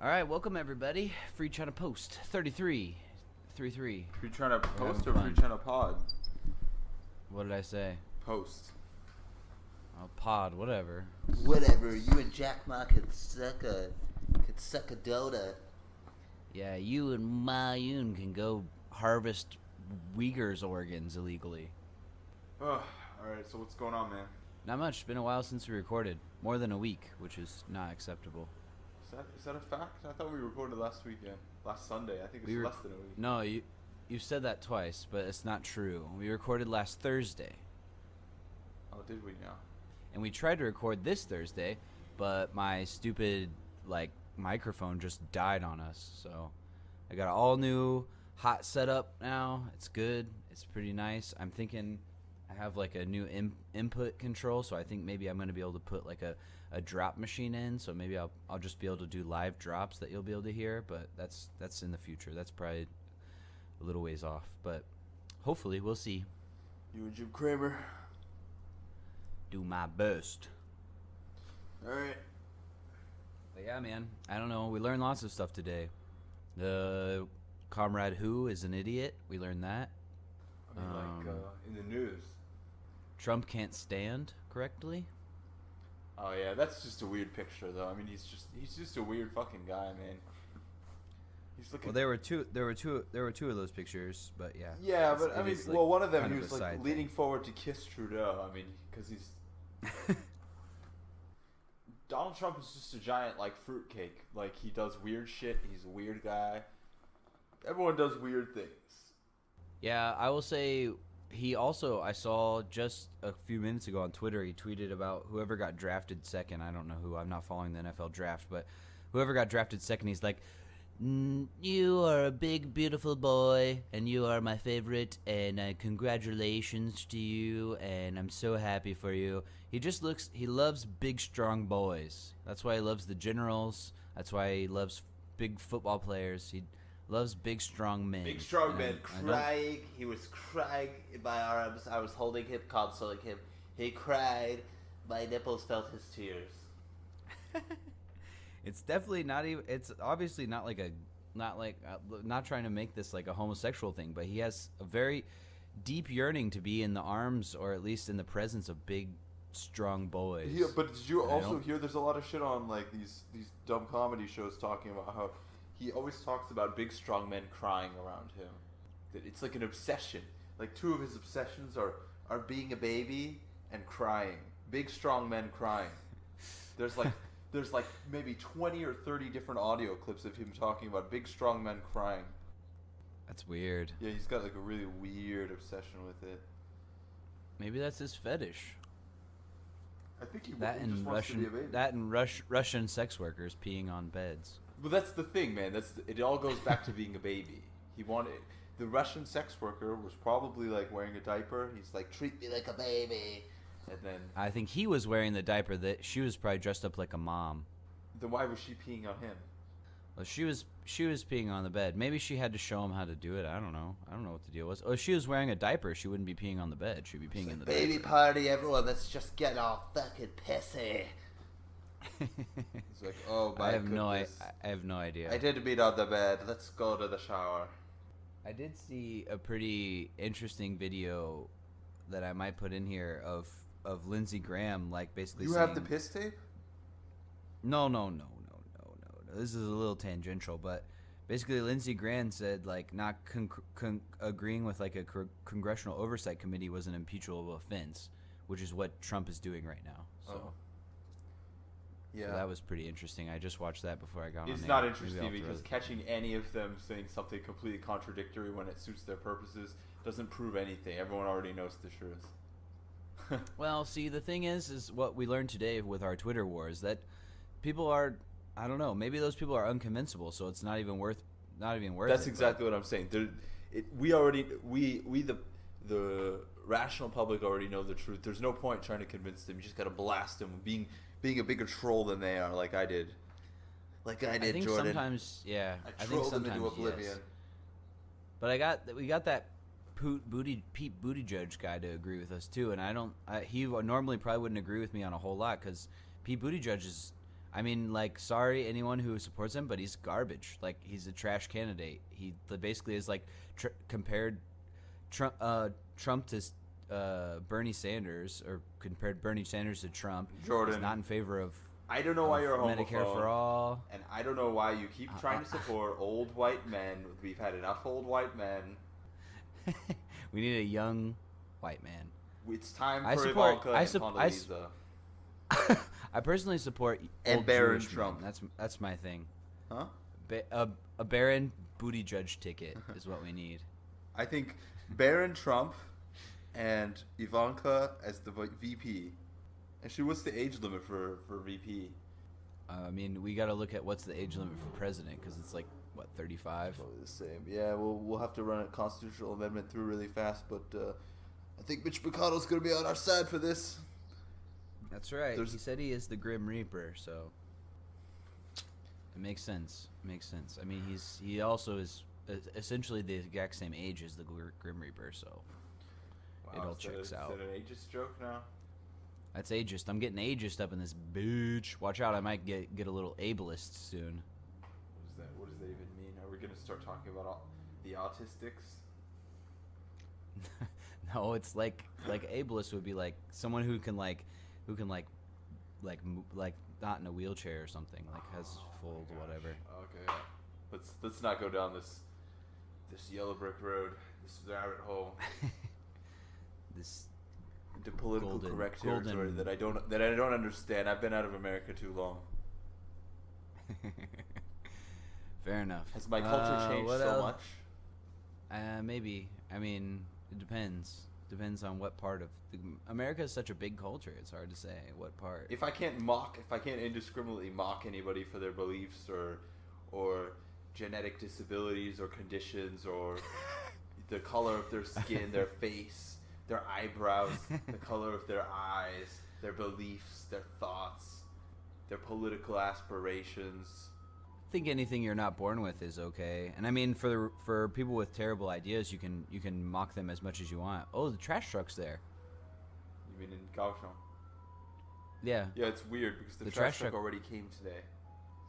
All right, welcome everybody. Free China Post 33. 33. Free China Post or fun. Free China Pod? What did I say? Post. Oh, pod, whatever. Whatever, you and Jack Ma could suck a donut. Yeah, you and Ma Yun can go harvest Uyghurs' organs illegally. Alright, so what's going on, man? Not much. It's been a while since we recorded. More than a week, which is not acceptable. Is that a fact? I thought we recorded last weekend. Last Sunday. I think it's less than a week. No, you said that twice, but it's not true. We recorded last Thursday. Oh, did we now? And we tried to record this Thursday, but my stupid microphone just died on us. So I got an all new hot setup now. It's good. It's pretty nice. I'm thinking I have like a new input control, so I think maybe I'm going to be able to put like a drop machine in, so maybe I'll just be able to do live drops that you'll be able to hear, but that's in the future. That's probably a little ways off, but hopefully we'll see. You and Jim Kramer. Do my best. Alright. But yeah, man, I don't know. We learned lots of stuff today. The Comrade Who is an idiot. We learned that. I mean, in the news. Trump can't stand correctly. Oh yeah, that's just a weird picture, though. I mean, he's just a weird fucking guy, man. He's looking. Well, there were two of those pictures, but yeah. Yeah, but I mean, well, one of them he was like leaning forward to kiss Trudeau. I mean, because he's. Donald Trump is just a giant fruitcake. Like, he does weird shit. He's a weird guy. Everyone does weird things. Yeah, I will say he also, I saw just a few minutes ago on Twitter, he tweeted about whoever got drafted second. I don't know who. I'm not following the NFL draft, but whoever got drafted second, he's like, you are a big, beautiful boy, and you are my favorite, and congratulations to you, and I'm so happy for you. He loves big, strong boys. That's why he loves the generals. That's why he loves big football players. He loves big, strong men. Big, strong men. Crying. He was crying in my arms. I was holding him, consoling him. He cried. My nipples felt his tears. It's definitely not even. It's obviously not not trying to make this like a homosexual thing, but he has a very deep yearning to be in the arms, or at least in the presence of big, strong boys. Yeah, but did you also hear? There's a lot of shit on these dumb comedy shows talking about how he always talks about big, strong men crying around him. That it's like an obsession. Like, two of his obsessions are being a baby and crying. Big, strong men crying. There's maybe 20 or 30 different audio clips of him talking about big, strong men crying. That's weird. Yeah, he's got a really weird obsession with it. Maybe that's his fetish. I think he just wants to be a baby. That and Russian sex workers peeing on beds. Well, that's the thing, man. It all goes back to being a baby. The Russian sex worker was probably wearing a diaper. He's like, treat me like a baby. And then I think he was wearing the diaper. That she was probably dressed up like a mom. Then why was she peeing on him? Well, she was peeing on the bed. Maybe she had to show him how to do it. I don't know what the deal was. Oh, if she was wearing a diaper, she wouldn't be peeing on the bed. She'd be peeing in the baby diaper. Party, everyone. Let's just get all fucking pissy. He's like, oh my goodness. I have no idea. I did beat on the bed. Let's go to the shower. I did see a pretty interesting video that I might put in here of Lindsey Graham, basically. You saying, have the piss tape? No. This is a little tangential, but basically Lindsey Graham said not agreeing with a congressional oversight committee was an impeachable offense, which is what Trump is doing right now. So. Yeah, so that was pretty interesting. I just watched that before I got on. It's not interesting because catching any of them saying something completely contradictory when it suits their purposes doesn't prove anything. Everyone already knows the truth. Well, see, the thing is what we learned today with our Twitter wars, that people are, I don't know, maybe those people are unconvincible, so it's not even worth That's exactly what I'm saying. The rational public already know the truth. There's no point trying to convince them. You just got to blast them, being a bigger troll than they are, like I did. I think Jordan. Sometimes, yeah. I trolled them into oblivion. Yes. But we got that Pete Buttigieg guy to agree with us too, and he normally probably wouldn't agree with me on a whole lot because Pete Buttigieg is, I mean, like, sorry anyone who supports him, but he's garbage. Like, he's a trash candidate. He basically is like compared Trump to Bernie Sanders, or compared Bernie Sanders to Trump. Jordan, he's not in favor of. I don't know why you're a homophobe. Medicare for all. And I don't know why you keep trying to support old white men. We've had enough old white men. We need a young white man. It's time for Ivanka and Condoleezza. I personally support and old Barron Jewish Trump. men. That's my thing. Huh? A Barron booty judge ticket is what we need. I think Barron Trump and Ivanka as the VP. Actually, what's the age limit for VP? I mean, we got to look at what's the age limit for president, because it's like, what, 35? Probably the same. Yeah, we'll have to run a constitutional amendment through really fast, but I think Mitch McConnell's going to be on our side for this. That's right. He said he is the Grim Reaper, so it makes sense. I mean, he also is essentially the exact same age as the Grim Reaper, so it all checks out. Is that an ageist joke now? That's ageist. I'm getting ageist up in this bitch. Watch out, I might get a little ableist soon. What does that even mean? Are we gonna start talking about the autistics? No, it's like ableist would be like someone who can not in a wheelchair or something, like has full whatever. Okay, let's not go down this yellow brick road, this rabbit hole. This into political correct territory that I don't understand. I've been out of America too long. Fair enough. Has my culture changed so much? Maybe. I mean, it depends. Depends on what part of America is such a big culture. It's hard to say what part. If I can't indiscriminately mock anybody for their beliefs or genetic disabilities or conditions or the color of their skin, their face, their eyebrows, the color of their eyes, their beliefs, their thoughts, their political aspirations. I think anything you're not born with is okay. And I mean, for people with terrible ideas, you can mock them as much as you want. Oh, the trash truck's there. You mean in Kaohsiung? Yeah. Yeah, it's weird because the trash truck already came today,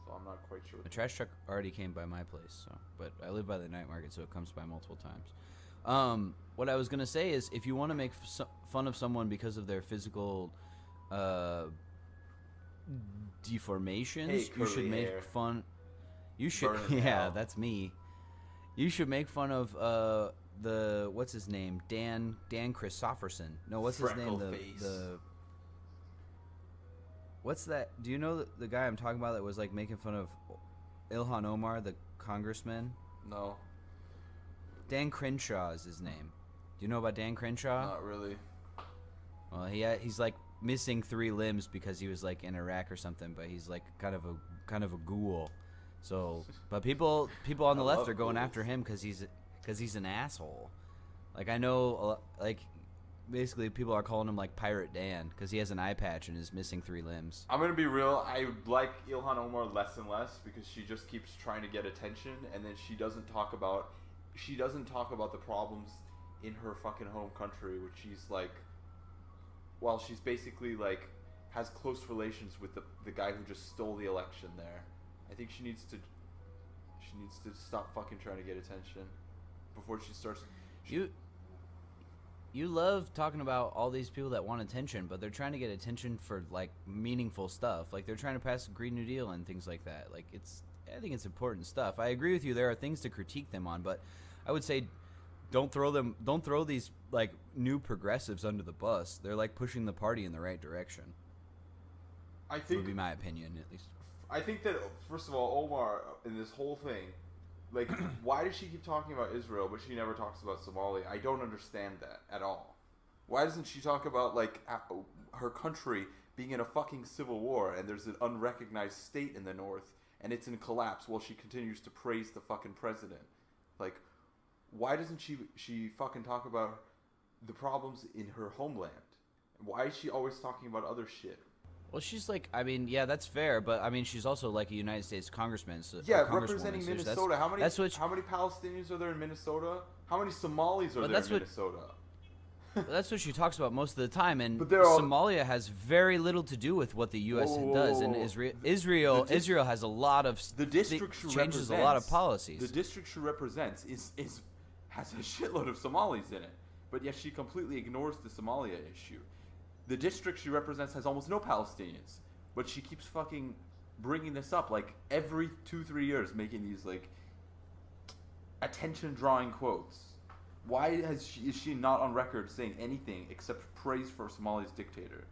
so I'm not quite sure. The trash truck already came by my place, but I live by the night market, so it comes by multiple times. What I was gonna say is, if you want to make fun of someone because of their physical deformations, you should make fun. You should, yeah, that's me. You should make fun of the what's his name, Dan Christofferson. No, what's his name? The what's that? Do you know the guy I'm talking about that was like making fun of Ilhan Omar, the congressman? No. Dan Crenshaw is his name. Do you know about Dan Crenshaw? Not really. Well, he's like missing 3 limbs because he was like in Iraq or something, but he's like kind of a ghoul. So, but people on the left are going after him because he's an asshole. Like, I know, like, basically people are calling him like Pirate Dan because he has an eye patch and is missing 3 limbs. I'm gonna be real. I like Ilhan Omar less and less because she just keeps trying to get attention, and then she doesn't talk about the problems in her fucking home country, which she's like, well, she's basically like has close relations with the guy who just stole the election there. I think she needs to stop fucking trying to get attention before she starts. You love talking about all these people that want attention, but they're trying to get attention for like meaningful stuff. Like they're trying to pass the Green New Deal and things like that. Like I think it's important stuff. I agree with you. There are things to critique them on, but I would say don't throw these like new progressives under the bus. They're like pushing the party in the right direction. I think would be my opinion, at least. I think that, first of all, Omar, in this whole thing, like, why does she keep talking about Israel, but she never talks about Somalia? I don't understand that at all. Why doesn't she talk about, like, her country being in a fucking civil war, and there's an unrecognized state in the north, and it's in collapse while she continues to praise the fucking president? Like, why doesn't she fucking talk about the problems in her homeland? Why is she always talking about other shit? Well, she's like, I mean, yeah, that's fair, but I mean, she's also like a United States congressman. So, yeah, representing Minnesota. How many Palestinians are there in Minnesota? How many Somalis are there in Minnesota? That's what she talks about most of the time, and But there are- Somalia has very little to do with what the U.S. Whoa, whoa, does, whoa, and whoa. Israel has a lot of The district she changes a lot of represents- policies. The district she represents has a shitload of Somalis in it, but yet she completely ignores the Somalia issue. The district she represents has almost no Palestinians, but she keeps fucking bringing this up like every 2-3 years, making these like attention-drawing quotes. Why is she not on record saying anything except praise for Somalia's dictator?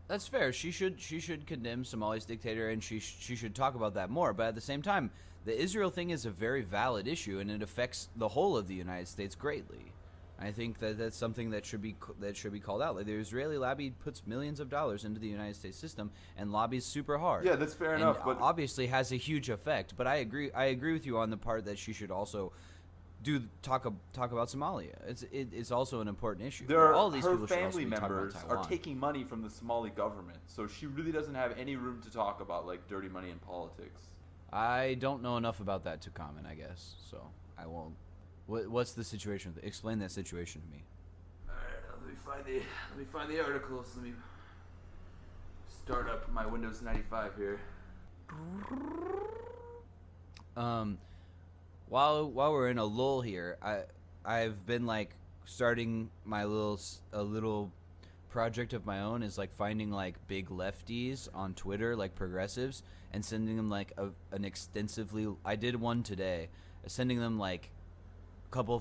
That's fair. She should condemn Somalia's dictator, and she should talk about that more. But at the same time, the Israel thing is a very valid issue, and it affects the whole of the United States greatly. I think that's something that should be called out. Like, the Israeli lobby puts millions of dollars into the United States system and lobbies super hard. Yeah, that's fair enough. But obviously has a huge effect. But I agree with you on the part that she should also talk about Somalia. It's also an important issue. All these her people should also family be talking about members Taiwan. are taking money from the Somali government, so she really doesn't have any room to talk about like dirty money in politics. I don't know enough about that to comment, I guess. So I won't. What's the situation? Explain that situation to me. All right, let me find the articles. Let me start up my Windows 95 here. While we're in a lull here, I've been like starting my little project of my own, is like finding like big lefties on Twitter, like progressives, and sending them like an extensively. I did one today, sending them like couple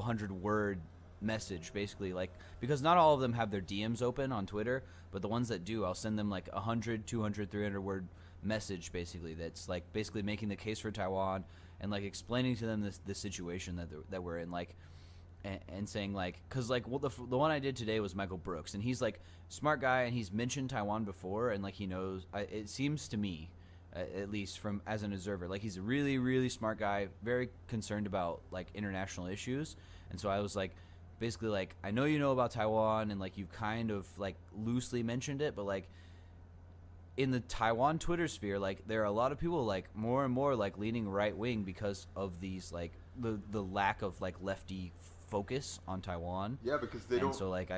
hundred word message, basically, like, because not all of them have their DMs open on Twitter, but the ones that do, I'll send them like 100, 200, 300 word message, basically, that's like basically making the case for Taiwan and like explaining to them the situation that we're in, like, and saying like, because like, well, the one I did today was Michael Brooks, and he's like smart guy, and he's mentioned Taiwan before, and like he knows, it seems to me, at least from as an observer, like he's a really, really smart guy, very concerned about like international issues. And so I was like, basically like, I know you know about Taiwan, and like you've kind of like loosely mentioned it, but like in the Taiwan Twitter sphere, like there are a lot of people like more and more like leaning right wing because of these like the lack of like lefty focus on Taiwan. Yeah, because they don't. So like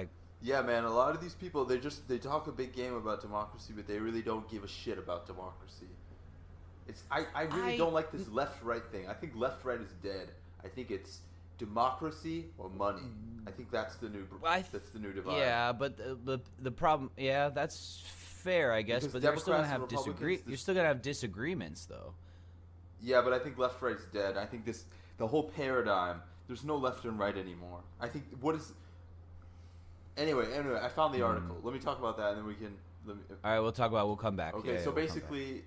Yeah, man, a lot of these people, they talk a big game about democracy, but they really don't give a shit about democracy. I really don't like this left-right thing. I think left-right is dead. I think it's democracy or money. I think that's the new divide. Yeah, but the problem, yeah, that's fair, I guess, Because but you're still gonna Democrats and have Republicans, you're still gonna have disagreements, though. Yeah, but I think left-right's dead. I think the whole paradigm, there's no left and right anymore. I think Anyway, I found the article. Let me talk about that, and then we can. All right, we'll come back. Okay, Yeah, so we'll come back. basically,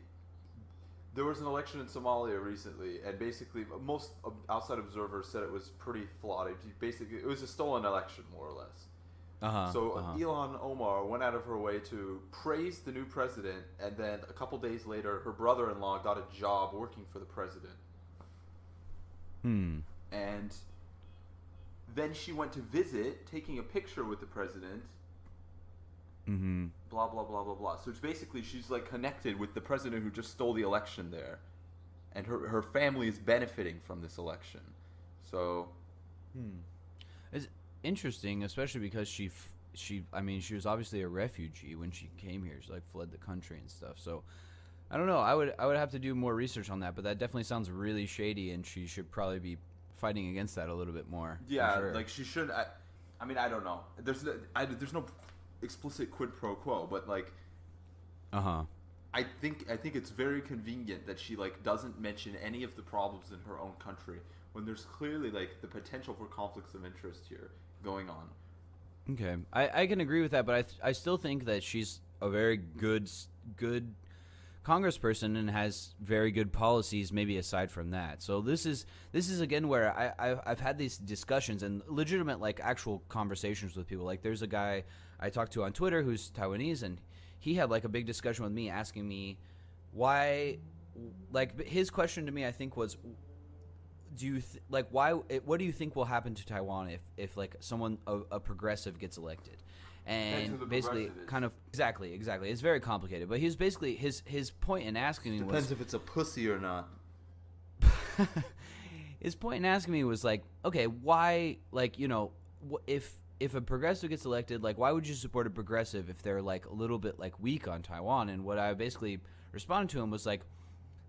there was an election in Somalia recently, and basically most outside observers said it was pretty flawed. It was a stolen election, more or less. Ilhan Omar went out of her way to praise the new president, and then a couple days later, her brother-in-law got a job working for the president. And then she went to visit, taking a picture with the president. Blah, blah, blah, blah, blah. So it's basically, she's like connected with the president who just stole the election there. And her family is benefiting from this election. So. It's interesting, especially because she was obviously a refugee when she came here. She like fled the country and stuff. So I don't know. I would have to do more research on that, but that definitely sounds really shady, and she should probably be fighting against that a little bit more. Yeah, for sure. like she should. I mean, I don't know. There's no explicit quid pro quo, but like, I think it's very convenient that she like doesn't mention any of the problems in her own country when there's clearly like the potential for conflicts of interest here going on. Okay, I can agree with that, but I still think that she's a very good congressperson and has very good policies, maybe aside from that. So this is again where I've had these discussions and legitimate like actual conversations with people. Like there's a guy I talked to on Twitter who's Taiwanese, and he had like a big discussion with me asking me why, like his question to me I think was, what do you think will happen to Taiwan if like someone a progressive gets elected? And basically kind of exactly it's very complicated, but he's basically his point in asking me Depends was, if it's a pussy or not. his point in asking me was like, okay, why, like, you know, if a progressive gets elected, like, why would you support a progressive if they're like a little bit like weak on Taiwan? And what I basically responded to him was like,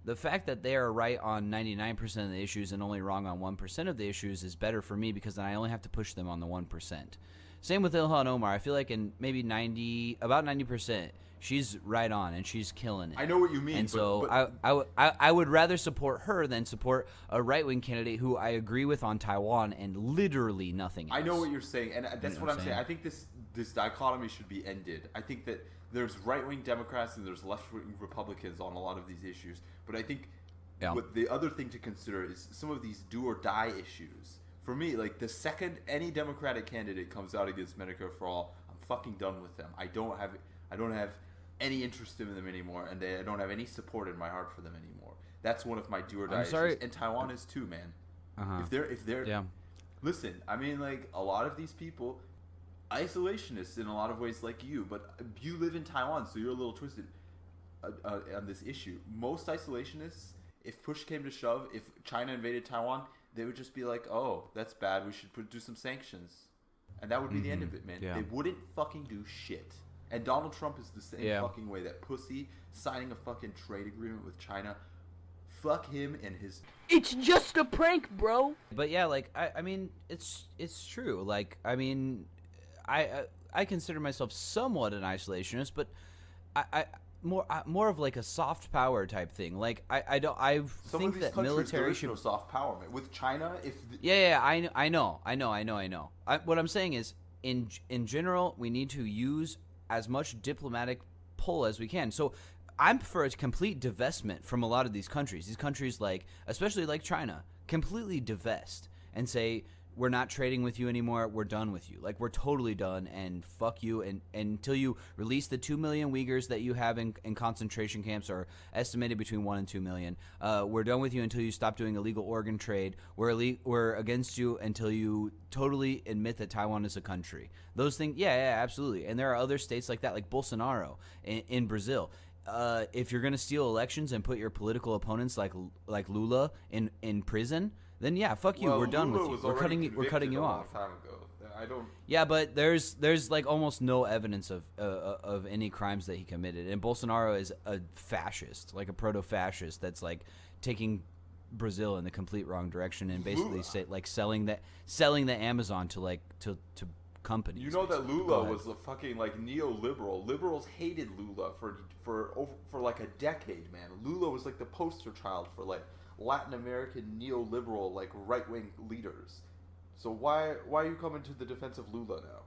the fact that they are right on 99% of the issues and only wrong on 1% of the issues is better for me, because then I only have to push them on the 1%. Same with Ilhan Omar. I feel like in maybe about 90%, she's right on and she's killing it. I know what you mean. And so but I would rather support her than support a right-wing candidate who I agree with on Taiwan and literally nothing else. I know what you're saying, and that's You know what I'm saying. I think this dichotomy should be ended. I think that there's right-wing Democrats and there's left-wing Republicans on a lot of these issues. But I think what the other thing to consider is some of these do-or-die issues. For me, like, the second any Democratic candidate comes out against Medicare for All, I'm fucking done with them. I don't have any interest in them anymore, and I don't have any support in my heart for them anymore. That's one of my do-or-die issues. And Taiwan is too, man. If they're listen, I mean, like, a lot of these people, isolationists in a lot of ways like you, but you live in Taiwan, so you're a little twisted on this issue. Most isolationists, if push came to shove, if China invaded Taiwan, they would just be like, oh, that's bad, we should do some sanctions. And that would be the end of it, man. They wouldn't fucking do shit. And Donald Trump is the same fucking way. That pussy signing a fucking trade agreement with China. Fuck him and his... It's just a prank, bro. But yeah, like, I mean, it's true. Like, I mean, I consider myself somewhat an isolationist, but I more of like a soft power type thing. Like, I think that military should... no soft power, man. With China, if... I know. What I'm saying is, in general, we need to use as much diplomatic pull as we can. So I'm for a complete divestment from a lot of these countries. These countries, like, especially like China, completely divest and say, we're not trading with you anymore. We're done with you. Like, we're totally done, and fuck you. And until you release the 2 million Uyghurs that you have in concentration camps, are estimated between 1 and 2 million. We're done with you until you stop doing illegal organ trade. We're against you until you totally admit that Taiwan is a country. Those things, yeah, absolutely. And there are other states like that, like Bolsonaro in Brazil. If you're gonna steal elections and put your political opponents like Lula in prison, then yeah, fuck you. We're done with you. We're cutting you off. Time ago. I don't. Yeah, but there's like almost no evidence of any crimes that he committed. And Bolsonaro is a fascist, like a proto-fascist that's like taking Brazil in the complete wrong direction and basically selling the Amazon to companies. You know that Lula was a fucking like neoliberal. Liberals hated Lula for like a decade, man. Lula was like the poster child for like Latin American neoliberal, like, right-wing leaders. So why are you coming to the defense of Lula now?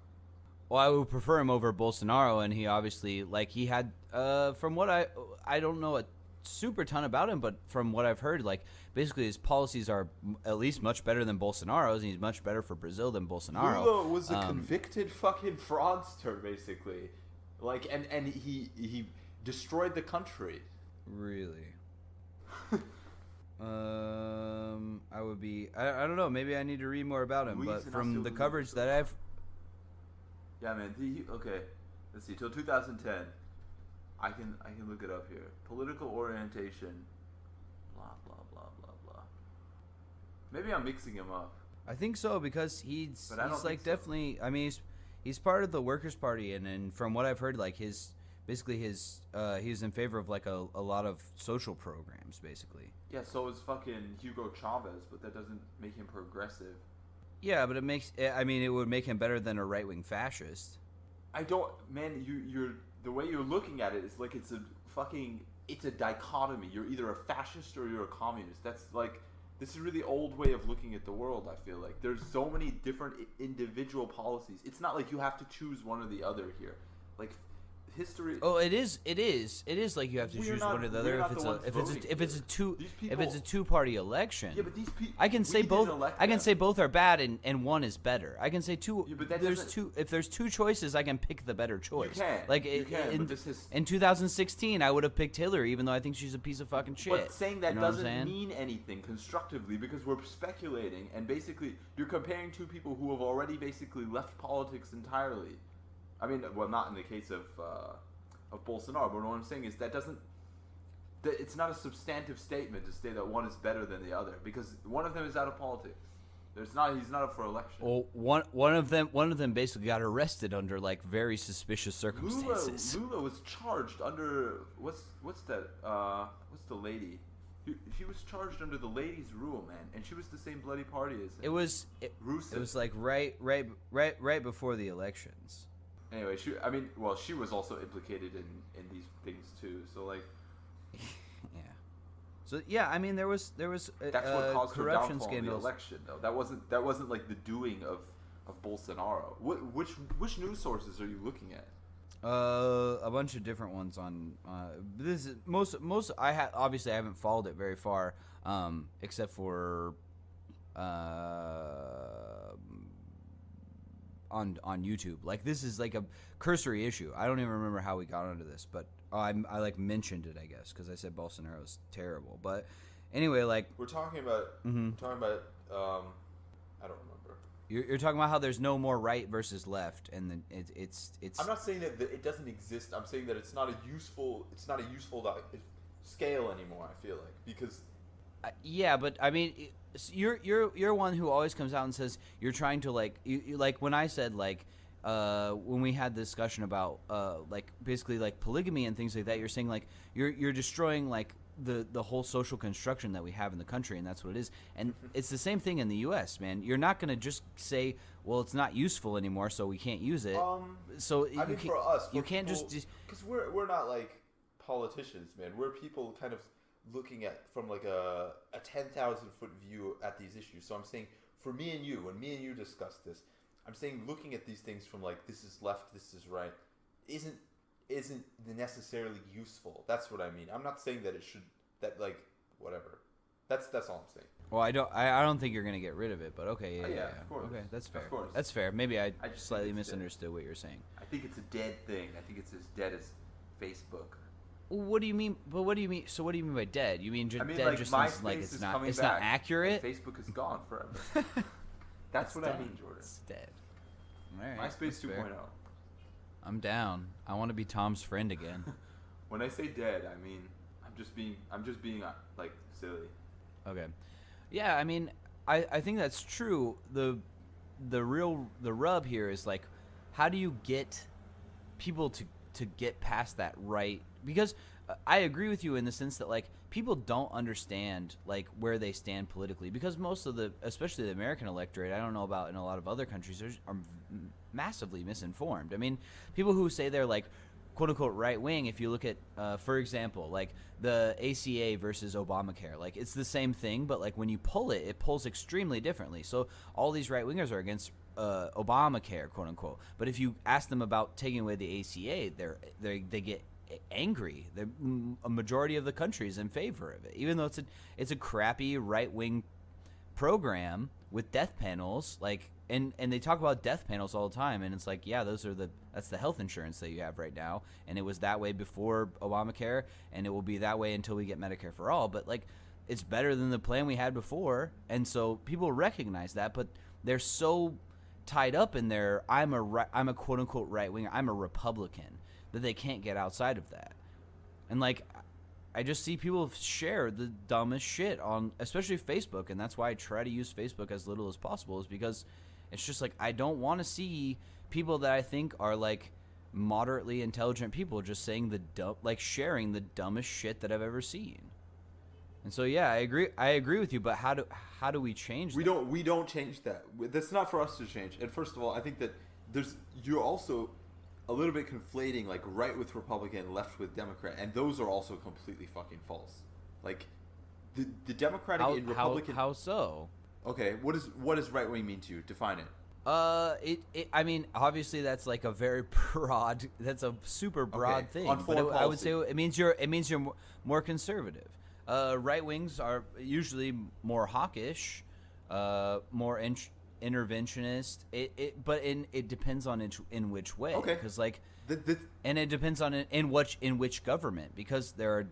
Well, I would prefer him over Bolsonaro, and he obviously, like, he had, from what I don't know a super ton about him, but from what I've heard, like, basically his policies are at least much better than Bolsonaro's, and he's much better for Brazil than Bolsonaro. Lula was a convicted fucking fraudster, basically. Like, and he destroyed the country. Really? I would be. I don't know. Maybe I need to read more about him. But from the coverage that I've. Yeah, man. Okay. Let's see. Till 2010, I can look it up here. Political orientation. Blah blah blah blah blah. Maybe I'm mixing him up. I think so, because he's like definitely. So. I mean, he's part of the Workers' Party, and from what I've heard, like he's in favor of like a lot of social programs, basically. Yeah, so is fucking Hugo Chavez, but that doesn't make him progressive. Yeah, but it would make him better than a right-wing fascist. I don't, man, you're the way you're looking at it is like it's a dichotomy. You're either a fascist or you're a communist. That's like, this is a really old way of looking at the world, I feel like. There's so many different individual policies. It's not like you have to choose one or the other here. Like, history. Oh, it is like you have to choose one or the other if it's a two-party election. Yeah, but these people. I can say both are bad and one is better. I can say two. Yeah, but if there's two choices, I can pick the better choice. You can. Like in 2016, I would have picked Hillary, even though I think she's a piece of fucking shit. But saying that doesn't mean anything constructively, because we're speculating, and basically you're comparing two people who have already basically left politics entirely. I mean, well, not in the case of Bolsonaro, but what I'm saying is that doesn't it's not a substantive statement to say that one is better than the other because one of them is out of politics. He's not up for election. Well, one of them basically got arrested under like very suspicious circumstances. Lula was charged under what's the lady? She was charged under the ladies' rule, man, and she was the same bloody party as him. It was like right before the elections. Anyway, she was also implicated in these things too. So like, yeah. So yeah, I mean there was that's what caused her corruption downfall in the scandals. election, though. That wasn't like the doing of Bolsonaro. Which news sources are you looking at? A bunch of different ones on this is most obviously I haven't followed it very far, except for on YouTube. Like this is like a cursory issue. I don't even remember how we got onto this, but I like mentioned it, I guess, because I said Bolsonaro's terrible. But anyway, like we're talking about I don't remember. You're talking about how there's no more right versus left, and then it's. I'm not saying that it doesn't exist. I'm saying that it's not a useful scale anymore. I feel like because. Yeah, but I mean, you're one who always comes out and says you're trying to like you like when I said like when we had the discussion about like basically like polygamy and things like that. You're saying like you're destroying like the whole social construction that we have in the country, and that's what it is. And it's the same thing in the U.S., man. You're not going to just say, well, it's not useful anymore, so we can't use it. So I mean, for us, you can't people, just because we're not like politicians, man. We're people kind of looking at from like a 10,000-foot view at these issues. So I'm saying for me and you, when me and you discuss this, I'm saying looking at these things from like this is left, this is right, isn't necessarily useful. That's what I mean. I'm not saying that it should like whatever. That's all I'm saying. Well, I don't think you're gonna get rid of it, but okay, yeah. Of course. Okay, that's fair. Of course. That's fair. Maybe I just slightly think it's misunderstood what you're saying. I think it's a dead thing. I think it's as dead as Facebook. What do you mean? But what do you mean? So what do you mean by dead? You mean just dead? Like, just MySpace like is it's not coming it's back, not accurate. Facebook is gone forever. That's what I mean, Jordan. It's dead. All right, MySpace 2.0. I'm down. I want to be Tom's friend again. When I say dead, I mean I'm just being like silly. Okay. Yeah, I mean, I think that's true. The rub here is like, how do you get people to get past that right? Because I agree with you in the sense that like people don't understand like where they stand politically, because most of especially the American electorate, I don't know about in a lot of other countries, are massively misinformed. I mean, people who say they're like quote unquote right wing, if you look at for example like the ACA versus Obamacare, like it's the same thing, but like when you pull it pulls extremely differently. So all these right wingers are against Obamacare, quote unquote, but if you ask them about taking away the ACA, they get angry. A majority of the country is in favor of it, even though it's a crappy right wing program with death panels, like and they talk about death panels all the time, and it's like, yeah, that's the health insurance that you have right now, and it was that way before Obamacare, and it will be that way until we get Medicare for all, but like it's better than the plan we had before. And so people recognize that, but they're so tied up in their I'm a quote unquote right winger, I'm a Republican, that they can't get outside of that. And like I just see people share the dumbest shit on especially Facebook, and that's why I try to use Facebook as little as possible, is because it's just like I don't want to see people that I think are like moderately intelligent people just saying sharing the dumbest shit that I've ever seen. And so yeah, I agree with you, but how do we change that? We don't change that. That's not for us to change. And first of all, I think that you're also a little bit conflating like right with Republican, left with Democrat, and those are also completely fucking false. Like the Democratic and Republican. How so? Okay, what does right wing mean to you? Define it. I mean, obviously that's like a very broad. That's a super broad thing. On foreign but I would say it means you're more conservative. Right wings are usually more hawkish, more interventionist. It depends on in which way. Okay. Because like, and it depends on in which government, because there are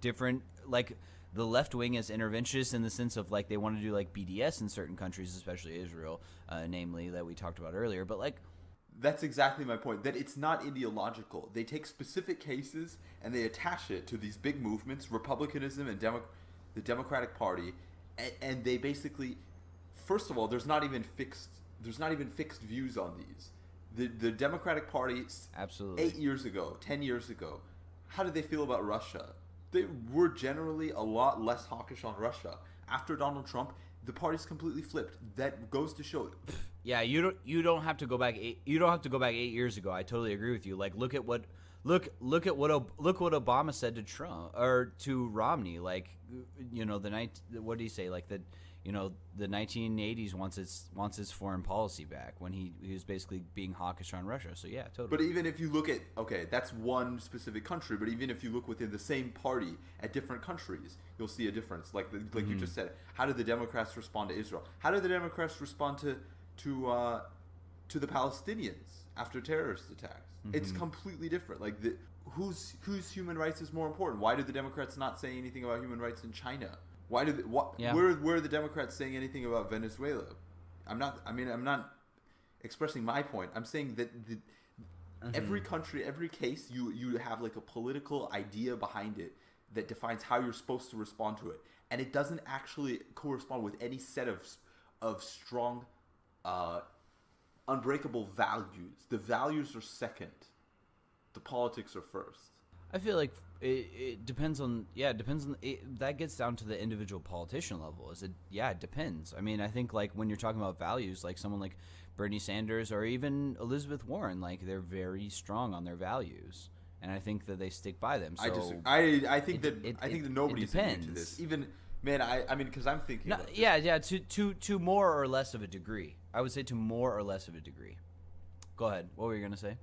different like. The left wing is interventionist in the sense of like they want to do like BDS in certain countries, especially Israel, namely that we talked about earlier. But like That's exactly my point. That it's not ideological. They take specific cases and they attach it to these big movements, republicanism and the Democratic Party, and they basically, first of all, there's not even fixed views on these. The Democratic Party, Absolutely. 8 years ago, 10 years ago, how did they feel about Russia? They were generally a lot less hawkish on Russia. After Donald Trump, the party's completely flipped. That goes to show. Yeah, you don't have to go back 8 years ago. I totally agree with you. Like look at what Obama said to Trump or to Romney. Like what did he say? Like the 1980s wants its foreign policy back when he was basically being hawkish on Russia. So yeah, totally. But even if you look at, okay, that's one specific country, but even if you look within the same party at different countries, you'll see a difference. Like you just said, how did the Democrats respond to Israel? How did the Democrats respond to the Palestinians after terrorist attacks? It's completely different. Like whose human rights is more important? Why do the Democrats not say anything about human rights in China? Why did where are the Democrats saying anything about Venezuela? I'm not expressing my point. I'm saying that every country, every case, you have like a political idea behind it that defines how you're supposed to respond to it, and it doesn't actually correspond with any set of strong, unbreakable values. The values are second. The politics are first. I feel like it depends on that gets down to the individual politician level. It depends. I mean, I think like when you're talking about values, like someone like Bernie Sanders or even Elizabeth Warren, like they're very strong on their values, and I think that they stick by them. So I think that nobody's immune to this. Even I mean because I'm thinking to more or less of a degree. I would say to more or less of a degree. Go ahead. What were you gonna say?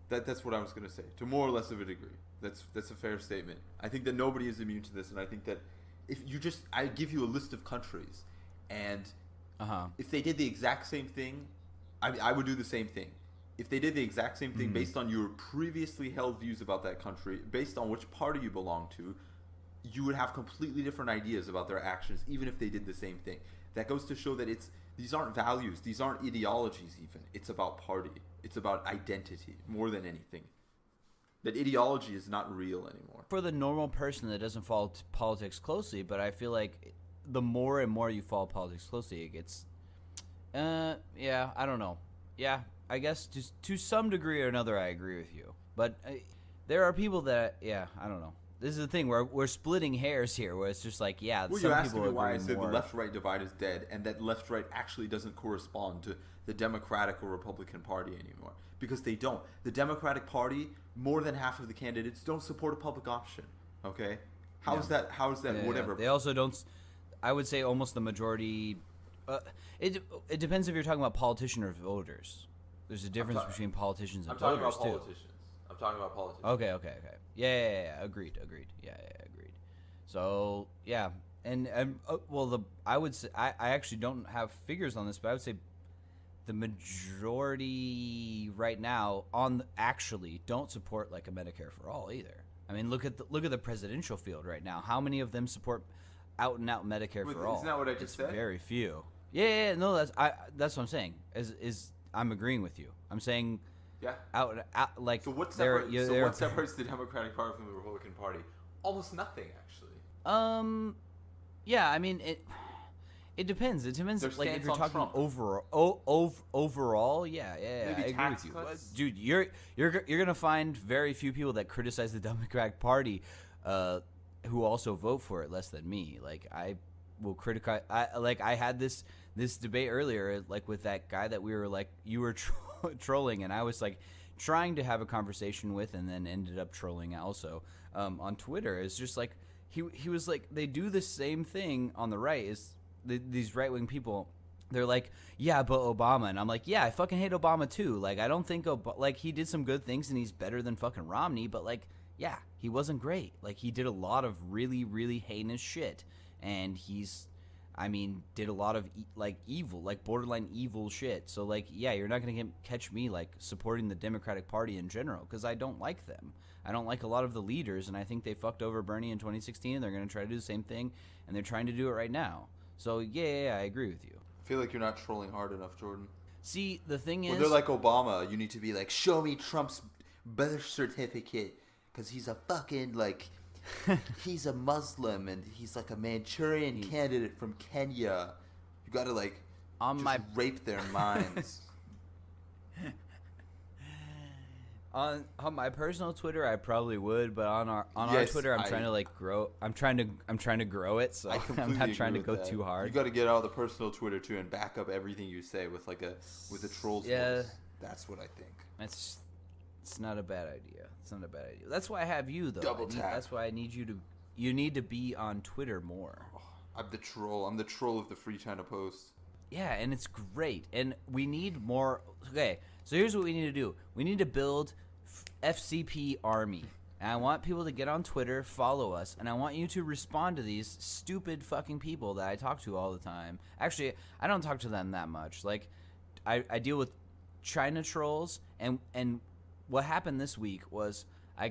That's what I was gonna say. To more or less of a degree. That's a fair statement. I think that nobody is immune to this, and I think that if you I give you a list of countries, and if they did the exact same thing, I would do the same thing. If they did the exact same thing based on your previously held views about that country, based on which party you belong to, you would have completely different ideas about their actions, even if they did the same thing. That goes to show that these aren't values, these aren't ideologies even. It's about party. It's about identity more than anything. That ideology is not real anymore. For the normal person that doesn't follow politics closely, but I feel like the more and more you follow politics closely, it gets, I don't know. Yeah, I guess just to some degree or another, I agree with you. But there are people that, I don't know. This is the thing where we're splitting hairs here, where it's just like, well, some you're asking people me agree why I said more. the left-right divide is dead, and that left-right actually doesn't correspond to the Democratic or Republican Party anymore, because they don't. The Democratic Party, more than half of the candidates don't support a public option. Okay, how is that? Whatever. Yeah. They also don't. I would say almost the majority. It depends if you're talking about politicians or voters. There's a difference between politicians and voters too. I'm talking about politicians. Okay. Yeah. Agreed. Yeah, agreed. So yeah, and I would say I actually don't have figures on this, but I would say the majority right now actually don't support like a Medicare for all either. I mean, look at the presidential field right now. How many of them support out and out Medicare for all? Isn't that what I just said? Very few. Yeah. No, that's what I'm saying. Is I'm agreeing with you. I'm saying. Yeah. Out like. So what separates the Democratic Party from the Republican Party? Almost nothing, actually. Yeah. I mean it depends. It depends. Like if you're talking overall, yeah. Maybe I agree with you, cuts? dude. You're gonna find very few people that criticize the Democratic Party, who also vote for it less than me. Like I will criticize. I had this debate earlier, like with that guy that we were like you were trolling, and I was like trying to have a conversation with, and then ended up trolling also on Twitter. It's just like he was like they do the same thing on the right. Is these right-wing people, they're like, yeah, but Obama. And I'm like, yeah, I fucking hate Obama too. Like, I don't think, like, he did some good things and he's better than fucking Romney, but, like, yeah, he wasn't great. Like, he did a lot of really, really heinous shit. And did a lot of, evil, like, borderline evil shit. So, like, yeah, you're not going to catch me, like, supporting the Democratic Party in general, because I don't like them. I don't like a lot of the leaders, and I think they fucked over Bernie in 2016, and they're going to try to do the same thing, and they're trying to do it right now. So, yeah, I agree with you. I feel like you're not trolling hard enough, Jordan. See, the thing When is, they're like Obama, you need to be like, show me Trump's birth certificate, because he's a fucking, like, he's a Muslim, and he's like a Manchurian candidate from Kenya. You gotta, like, rape their minds. On my personal Twitter, I probably would, but on our Yes, Twitter, I'm trying to like grow. I'm trying to grow it, so I'm not trying to go too hard. You got to get out the personal Twitter too and back up everything you say with the trolls. Yeah, voice. That's what I think. It's not a bad idea. It's not a bad idea. That's why I have you though. Double tap. That's why I need you to. You need to be on Twitter more. Oh, I'm the troll. I'm the troll of the Free China Post. Yeah, and it's great. And we need more. Okay, so here's what we need to do. We need to build FCP Army. And I want people to get on Twitter, follow us, and I want you to respond to these stupid fucking people that I talk to all the time. Actually, I don't talk to them that much. Like, I deal with China trolls, and what happened this week was I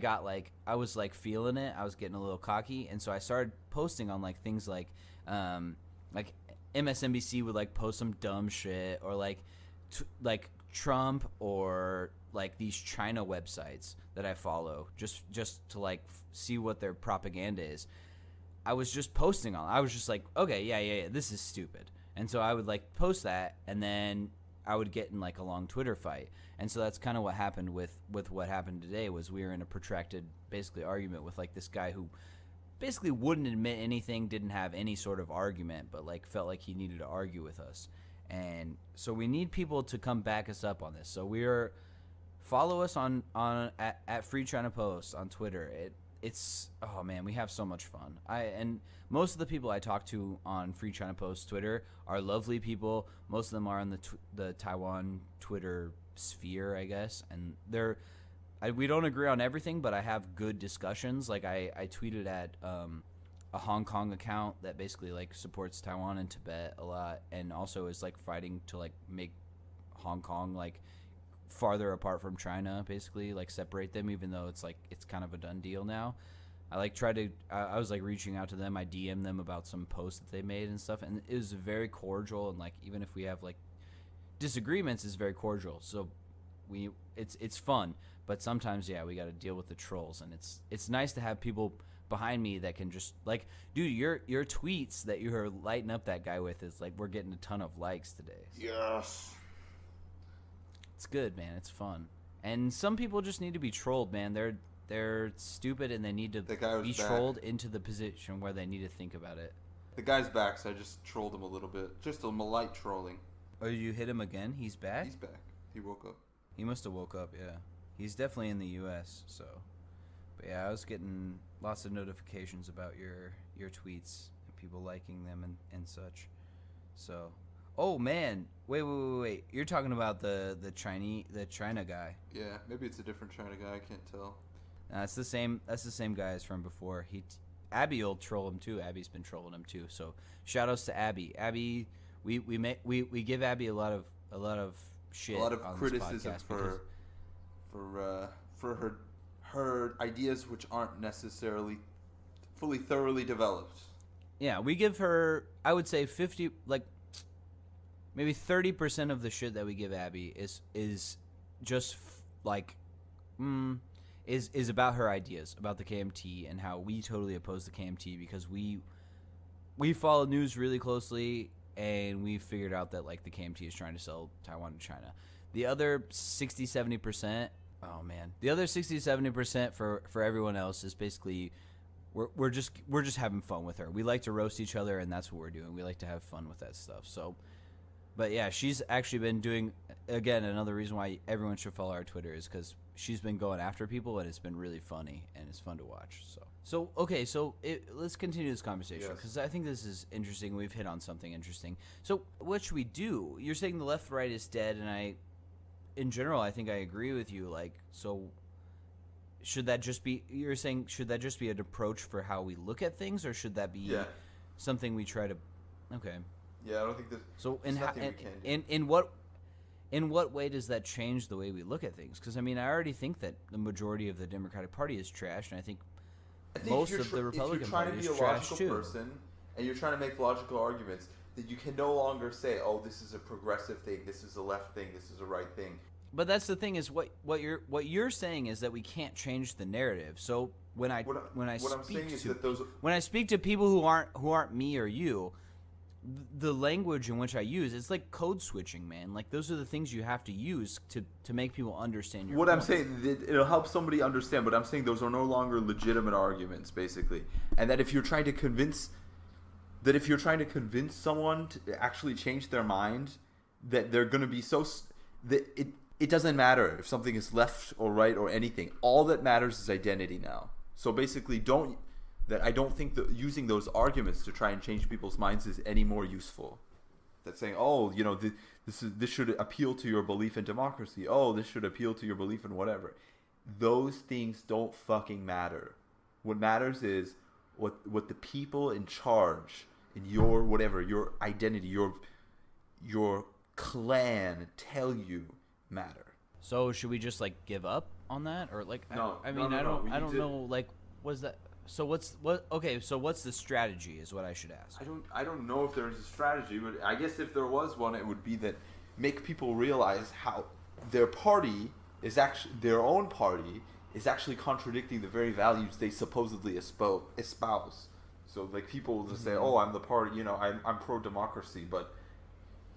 was like feeling it. I was getting a little cocky, and so I started posting on like things like MSNBC would like post some dumb shit, or like Trump, or like these China websites that I follow just to like see what their propaganda is. I was just posting on. I was just like, okay, yeah, this is stupid. And so I would like post that, and then I would get in like a long Twitter fight. And so that's kind of what happened with what happened today. Was we were in a protracted basically argument with like this guy who basically wouldn't admit anything, didn't have any sort of argument, but like felt like he needed to argue with us. And so we need people to come back us up on this. So follow us at FreeChinaPost on Twitter. It's oh man, we have so much fun. And most of the people I talk to on FreeChinaPost Twitter are lovely people. Most of them are on the Taiwan Twitter sphere, I guess, and we don't agree on everything, but I have good discussions. Like I tweeted at a Hong Kong account that basically like supports Taiwan and Tibet a lot, and also is like fighting to like make Hong Kong like farther apart from China, basically like separate them, even though it's like it's kind of a done deal now. I was like reaching out to them. I DM'd them about some posts that they made and stuff, and it was very cordial, and like even if we have like disagreements, it's very cordial. So it's fun, but sometimes we got to deal with the trolls, and it's nice to have people behind me that can just like, dude, your tweets that you're lighting up that guy with is like, we're getting a ton of likes today. Yes. It's good, man. It's fun. And some people just need to be trolled, man. They're stupid, and they need to be trolled into the position where they need to think about it. The guy's back, so I just trolled him a little bit. Just a light trolling. Oh, you hit him again? He's back? He's back. He woke up. He must have woke up, yeah. He's definitely in the U.S., so. But yeah, I was getting lots of notifications about your tweets and people liking them and such. So, oh man, wait! You're talking about the China guy? Yeah, maybe it's a different China guy. I can't tell. That's the same guy as from before. Abby will troll him too. Abby's been trolling him too. So shout outs to Abby. Abby, we give Abby a lot of shit, a lot of on criticism this for her ideas, which aren't necessarily fully thoroughly developed. Yeah, we give her, I would say 50, like maybe 30% of the shit that we give Abby is just like is about her ideas about the KMT, and how we totally oppose the KMT because we follow news really closely, and we figured out that like the KMT is trying to sell Taiwan to China. The other 60-70%, oh man, the other 60-70% for everyone else is basically we're just having fun with her. We like to roast each other, and that's what we're doing. We like to have fun with that stuff. So, but yeah, she's actually been doing, again, another reason why everyone should follow our Twitter is because she's been going after people, and it's been really funny, and it's fun to watch. So okay, let's continue this conversation, because I think this is interesting. We've hit on something interesting. So what should we do? You're saying the left-right is dead, and in general, I think I agree with you. Like, so should that just be, you're saying, should that just be an approach for how we look at things, or should that be something we try to, okay. Yeah, I don't think there's nothing we can do. In what way does that change the way we look at things? Because, I mean, I already think that the majority of the Democratic Party is trash, and I think most of the Republican Party is trash too. If you're trying to be a logical person and you're trying to make logical arguments, that you can no longer say, oh, this is a progressive thing, this is a left thing, this is a right thing. But that's the thing is what you're saying is that we can't change the narrative. So when I speak to people who aren't me or you, the language in which I use, it's like code switching, man. Like those are the things you have to use to make people understand your What point. I'm saying, it'll help somebody understand, but I'm saying those are no longer legitimate arguments, basically. And that if you're trying to convince someone to actually change their mind, that they're going to be that it doesn't matter if something is left or right or anything. All that matters is identity now. So basically, I don't think that using those arguments to try and change people's minds is any more useful. That's saying, oh, you know, this should appeal to your belief in democracy. Oh, this should appeal to your belief in whatever. Those things don't fucking matter. What matters is what the people in charge in your whatever, your identity, your clan tell you matter. So should we just like give up on that, or like? No, I mean, no, I no, don't know. Like, was that? So what's the strategy? Is what I should ask. I don't know if there is a strategy, but I guess if there was one, it would be that make people realize how their own party is actually contradicting the very values they supposedly espouse. So like people will just say, oh, I'm the party, you know, I'm pro-democracy, but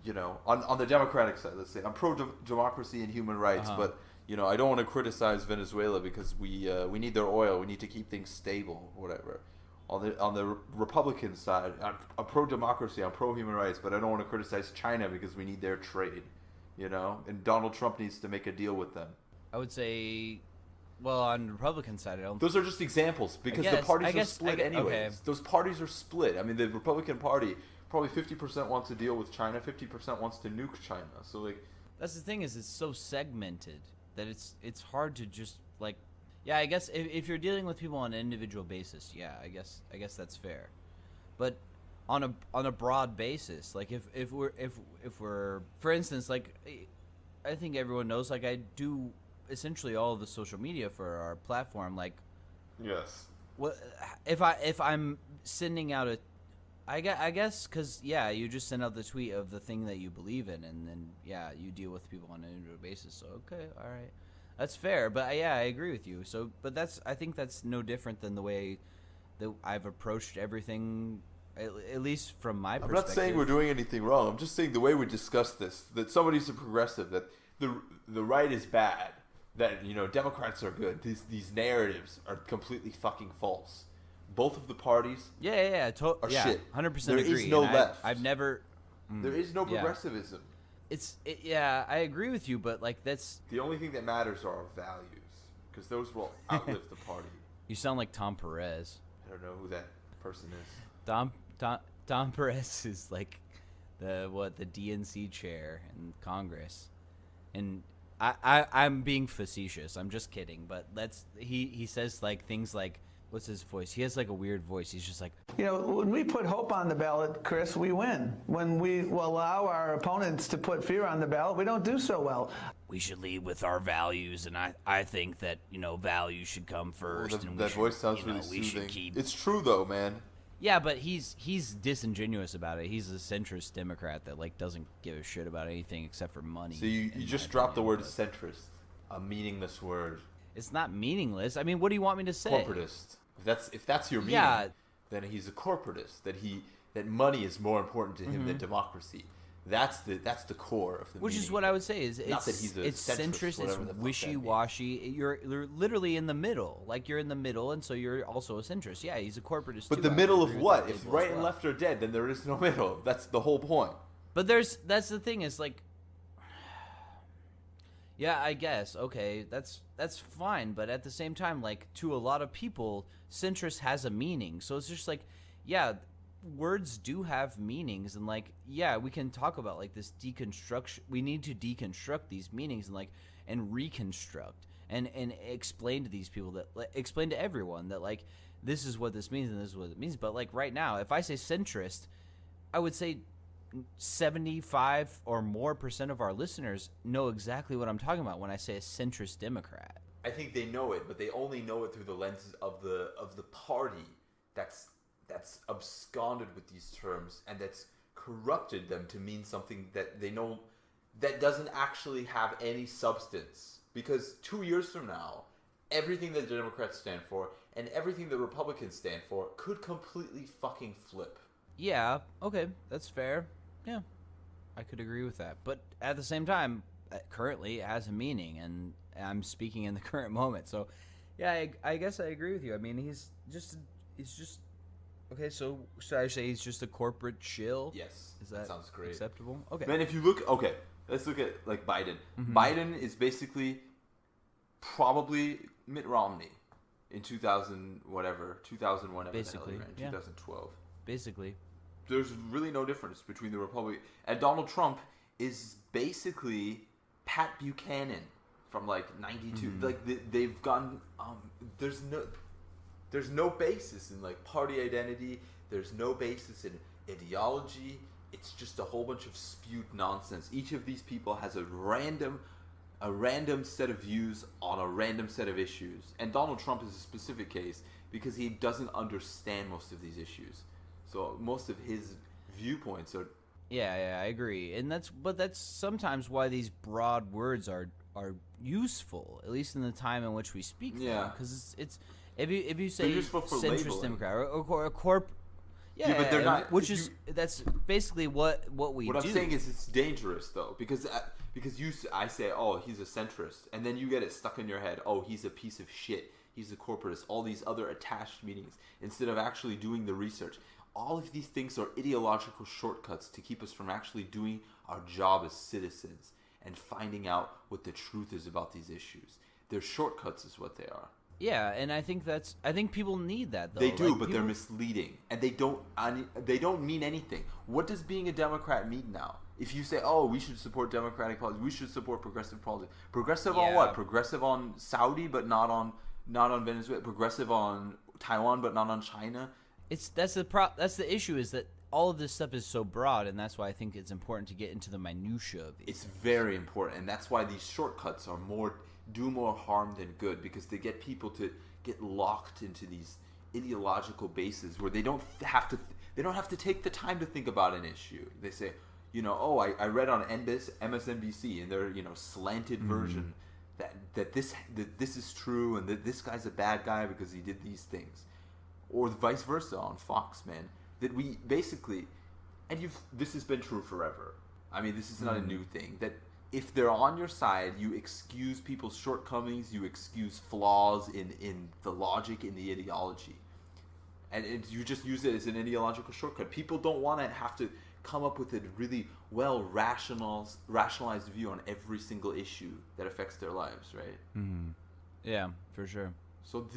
you know, on the Democratic side, let's say I'm pro-democracy and human rights, but you know, I don't want to criticize Venezuela because we need their oil, we need to keep things stable, whatever. On the Republican side, I'm pro-democracy, I'm pro-human rights, but I don't want to criticize China because we need their trade, you know, and Donald Trump needs to make a deal with them. I would say, well, on the Republican side, I don't. Those are just examples because the parties are split anyways. Okay. Those parties are split. I mean, the Republican Party, probably 50% wants to deal with China, 50% wants to nuke China. So like, that's the thing is it's so segmented that it's hard to just like, yeah, I guess if you're dealing with people on an individual basis, yeah, I guess that's fair, but on a broad basis, like if we're for instance, like I think everyone knows, like I do essentially all of the social media for our platform, like yes, what if I'm sending out I guess because yeah, you just send out the tweet of the thing that you believe in, and then yeah, you deal with people on an individual basis. So okay, all right, that's fair. But yeah, I agree with you. So, but I think that's no different than the way that I've approached everything, at least from my perspective. I'm not saying we're doing anything wrong. I'm just saying the way we discuss this, that somebody's a progressive, that the right is bad, that you know Democrats are good. These narratives are completely fucking false. Both of the parties are shit. 100% There agree. is no left. I've never. There is no progressivism. Yeah, I agree with you, but like that's The only thing that matters are our values, because those will outlive the party. you sound like Tom Perez. I don't know who that person is. Tom Perez is like the DNC chair in Congress, and I'm being facetious. I'm just kidding, but he says like things like, what's his voice? He has like a weird voice. He's just like, you know, when we put hope on the ballot, Chris, we win. When we allow our opponents to put fear on the ballot, we don't do so well. we should lead with our values, and I think that, you know, values should come first. Well, and that voice sounds really soothing. It's true though, man. Yeah, but he's disingenuous about it. He's a centrist Democrat that like doesn't give a shit about anything except for money. So you just dropped the word centrist, a meaningless word. It's not meaningless. I mean, what do you want me to say? Corporatist. If that's your meaning, Yeah. then he's a corporatist. That money is more important to him than democracy. That's the core of the Which meaning. is what I would say is Not that he's a it's centrist, centrist, whatever it's the fuck that wishy-washy. You're literally in the middle. Like you're in the middle, and so you're also a centrist. Yeah, he's a corporatist But too. the I middle agree of with what? that If label right as and well. left are dead, then there is no middle. That's the whole point. But that's the thing is like, yeah, I guess okay, that's fine. But at the same time, like to a lot of people, centrist has a meaning. So it's just like, yeah, words do have meanings, and like, yeah, we can talk about like this deconstruction. We need to deconstruct these meanings and reconstruct and explain to these people explain to everyone that like this is what this means and this is what it means. But like right now, if I say centrist, I would say 75 or more % of our listeners know exactly what I'm talking about when I say a centrist Democrat. I think they know it, but they only know it through the lenses of the party that's absconded with these terms and that's corrupted them to mean something that they know that doesn't actually have any substance. Because 2 years from now, everything that the Democrats stand for and everything the Republicans stand for could completely fucking flip. Yeah, okay, that's fair. Yeah, I could agree with that. But at the same time, currently it has a meaning, and I'm speaking in the current moment. So, yeah, I guess I agree with you. I mean, he's just okay. So should I say he's just a corporate shill? Yes, Is that sounds great. acceptable? Okay. Man, if you look, let's look at like Biden. Biden is basically probably Mitt Romney in 2000 whatever, 2001, Basically, yeah. 2012. Basically. There's really no difference between the Republic and Donald Trump is basically Pat Buchanan from like '92. Like they've gone. There's no basis in like party identity. There's no basis in ideology. It's just a whole bunch of spewed nonsense. Each of these people has a random set of views on a random set of issues. And Donald Trump is a specific case because he doesn't understand most of these issues. So most of his viewpoints are. Yeah, I agree, and that's sometimes why these broad words are useful, at least in the time in which we speak them. Yeah. Because it's if you say useful for centrist labeling. Democrat or corp. Yeah, but they're not. Which is that's basically what we do. What I'm saying is it's dangerous though because I say, oh, he's a centrist, and then you get it stuck in your head, oh, he's a piece of shit, he's a corporatist, all these other attached meanings, instead of actually doing the research. All of these things are ideological shortcuts to keep us from actually doing our job as citizens and finding out what the truth is about these issues. They're shortcuts is what they are. Yeah, and I think people need that though. They do, like, but they're misleading, and they don't mean anything. What does being a Democrat mean now? If you say, "Oh, we should support democratic politics, we should support progressive politics," progressive on what? Progressive on Saudi, but not on Venezuela. Progressive on Taiwan, but not on China. That's the issue is that all of this stuff is so broad, and that's why I think it's important to get into the minutia of these. It's very important, and that's why these shortcuts are do more harm than good, because they get people to get locked into these ideological bases where they don't have to take the time to think about an issue. They say, I read on MSNBC in their slanted version that this is true and that this guy's a bad guy because he did these things, or vice versa on Fox, man. That we basically, this has been true forever. I mean, this is not a new thing. That if they're on your side, you excuse people's shortcomings, you excuse flaws in the logic, in the ideology. And you just use it as an ideological shortcut. People don't want to have to come up with a really well rationalized view on every single issue that affects their lives, right? Mm-hmm. Yeah, for sure. So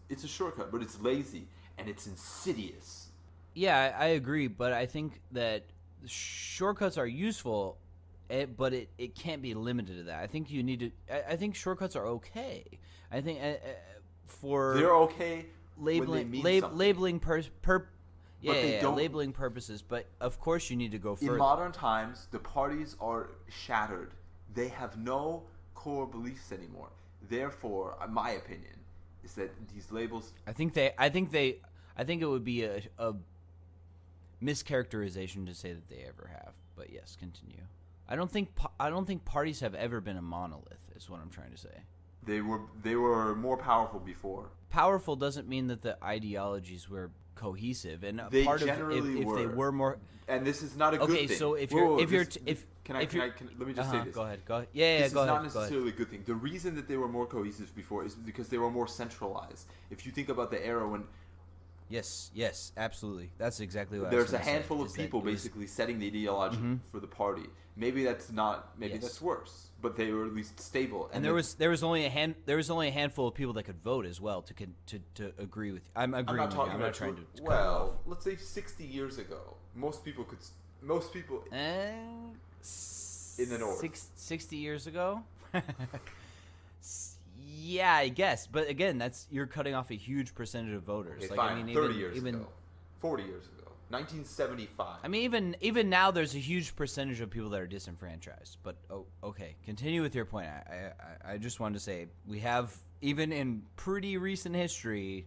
it's a shortcut, but it's lazy and it's insidious. Yeah, I agree, but I think that shortcuts are useful, but it can't be limited to that. I think you need to. I think shortcuts are okay. I think they're okay labeling when they mean labeling labeling purposes. But of course, you need to go further. In modern times, the parties are shattered. They have no core beliefs anymore. Therefore, my opinion is that these labels. I think it would be a mischaracterization to say that they ever have. But yes, continue. I don't think parties have ever been a monolith, is what I'm trying to say. They were more powerful before. Powerful doesn't mean that the ideologies were cohesive, and they part generally of if they were more. And this is not a good thing. Okay, so let me just say this. Go ahead. Yeah, this go ahead. This is not necessarily a good thing. The reason that they were more cohesive before is because they were more centralized. If you think about the era when. Yes, absolutely. That's exactly what there's a handful of people basically setting the ideology for the party. Maybe that's not. Maybe that's worse. But they were at least stable. And there was only a handful of people that could vote as well to agree with you. I'm agreeing with you. I'm not trying to. Well, let's say 60 years ago, most people in the north. 60 years ago. Yeah, I guess, but again, you're cutting off a huge percentage of voters. Okay, fine. 30 years ago, 40 years ago, 1975. I mean, even now, there's a huge percentage of people that are disenfranchised. But okay, continue with your point. I just wanted to say we have, even in pretty recent history,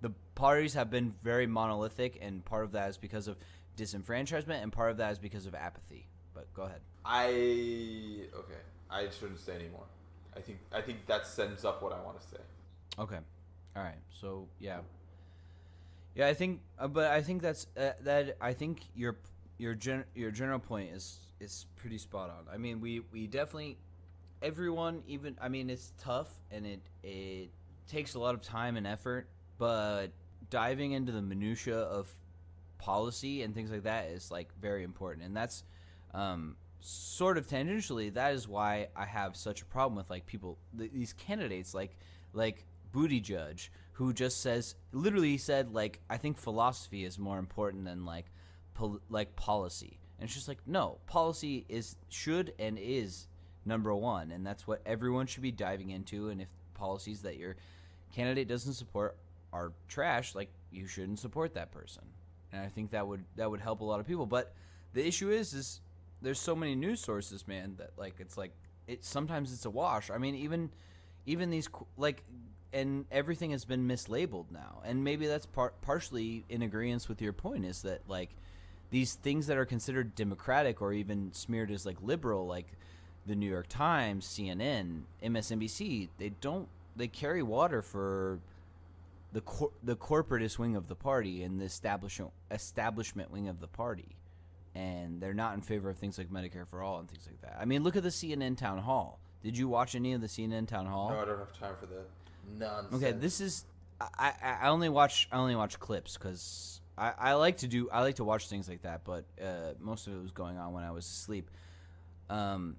the parties have been very monolithic, and part of that is because of disenfranchisement, and part of that is because of apathy. But go ahead. I shouldn't say anymore. I think that sums up what I want to say. Okay. All right. So yeah. I think, but I think that's that. I think your general point is pretty spot on. I mean, we definitely, everyone, even, I mean, it's tough and it takes a lot of time and effort, but diving into the minutia of policy and things like that is like very important, and that's sort of tangentially, that is why I have such a problem with like people, these candidates like Buttigieg, who just literally said like, I think philosophy is more important than like policy, and it's just like, no, policy should and is number one, and that's what everyone should be diving into. And if policies that your candidate doesn't support are trash, like, you shouldn't support that person. And I think that would help a lot of people. But the issue is there's so many news sources, man, that like sometimes it's a wash. I mean, even these like, and everything has been mislabeled now, and maybe that's partially in agreement with your point, is that like these things that are considered democratic or even smeared as like liberal, like the New York Times, CNN, MSNBC, they carry water for the corporatist wing of the party and the establishment wing of the party, and they're not in favor of things like Medicare for all and things like that. I mean, look at the CNN town hall. Did you watch any of the CNN town hall? No, I don't have time for that. Nonsense. Okay, this is I only watch clips because I like to watch things like that, but most of it was going on when I was asleep. And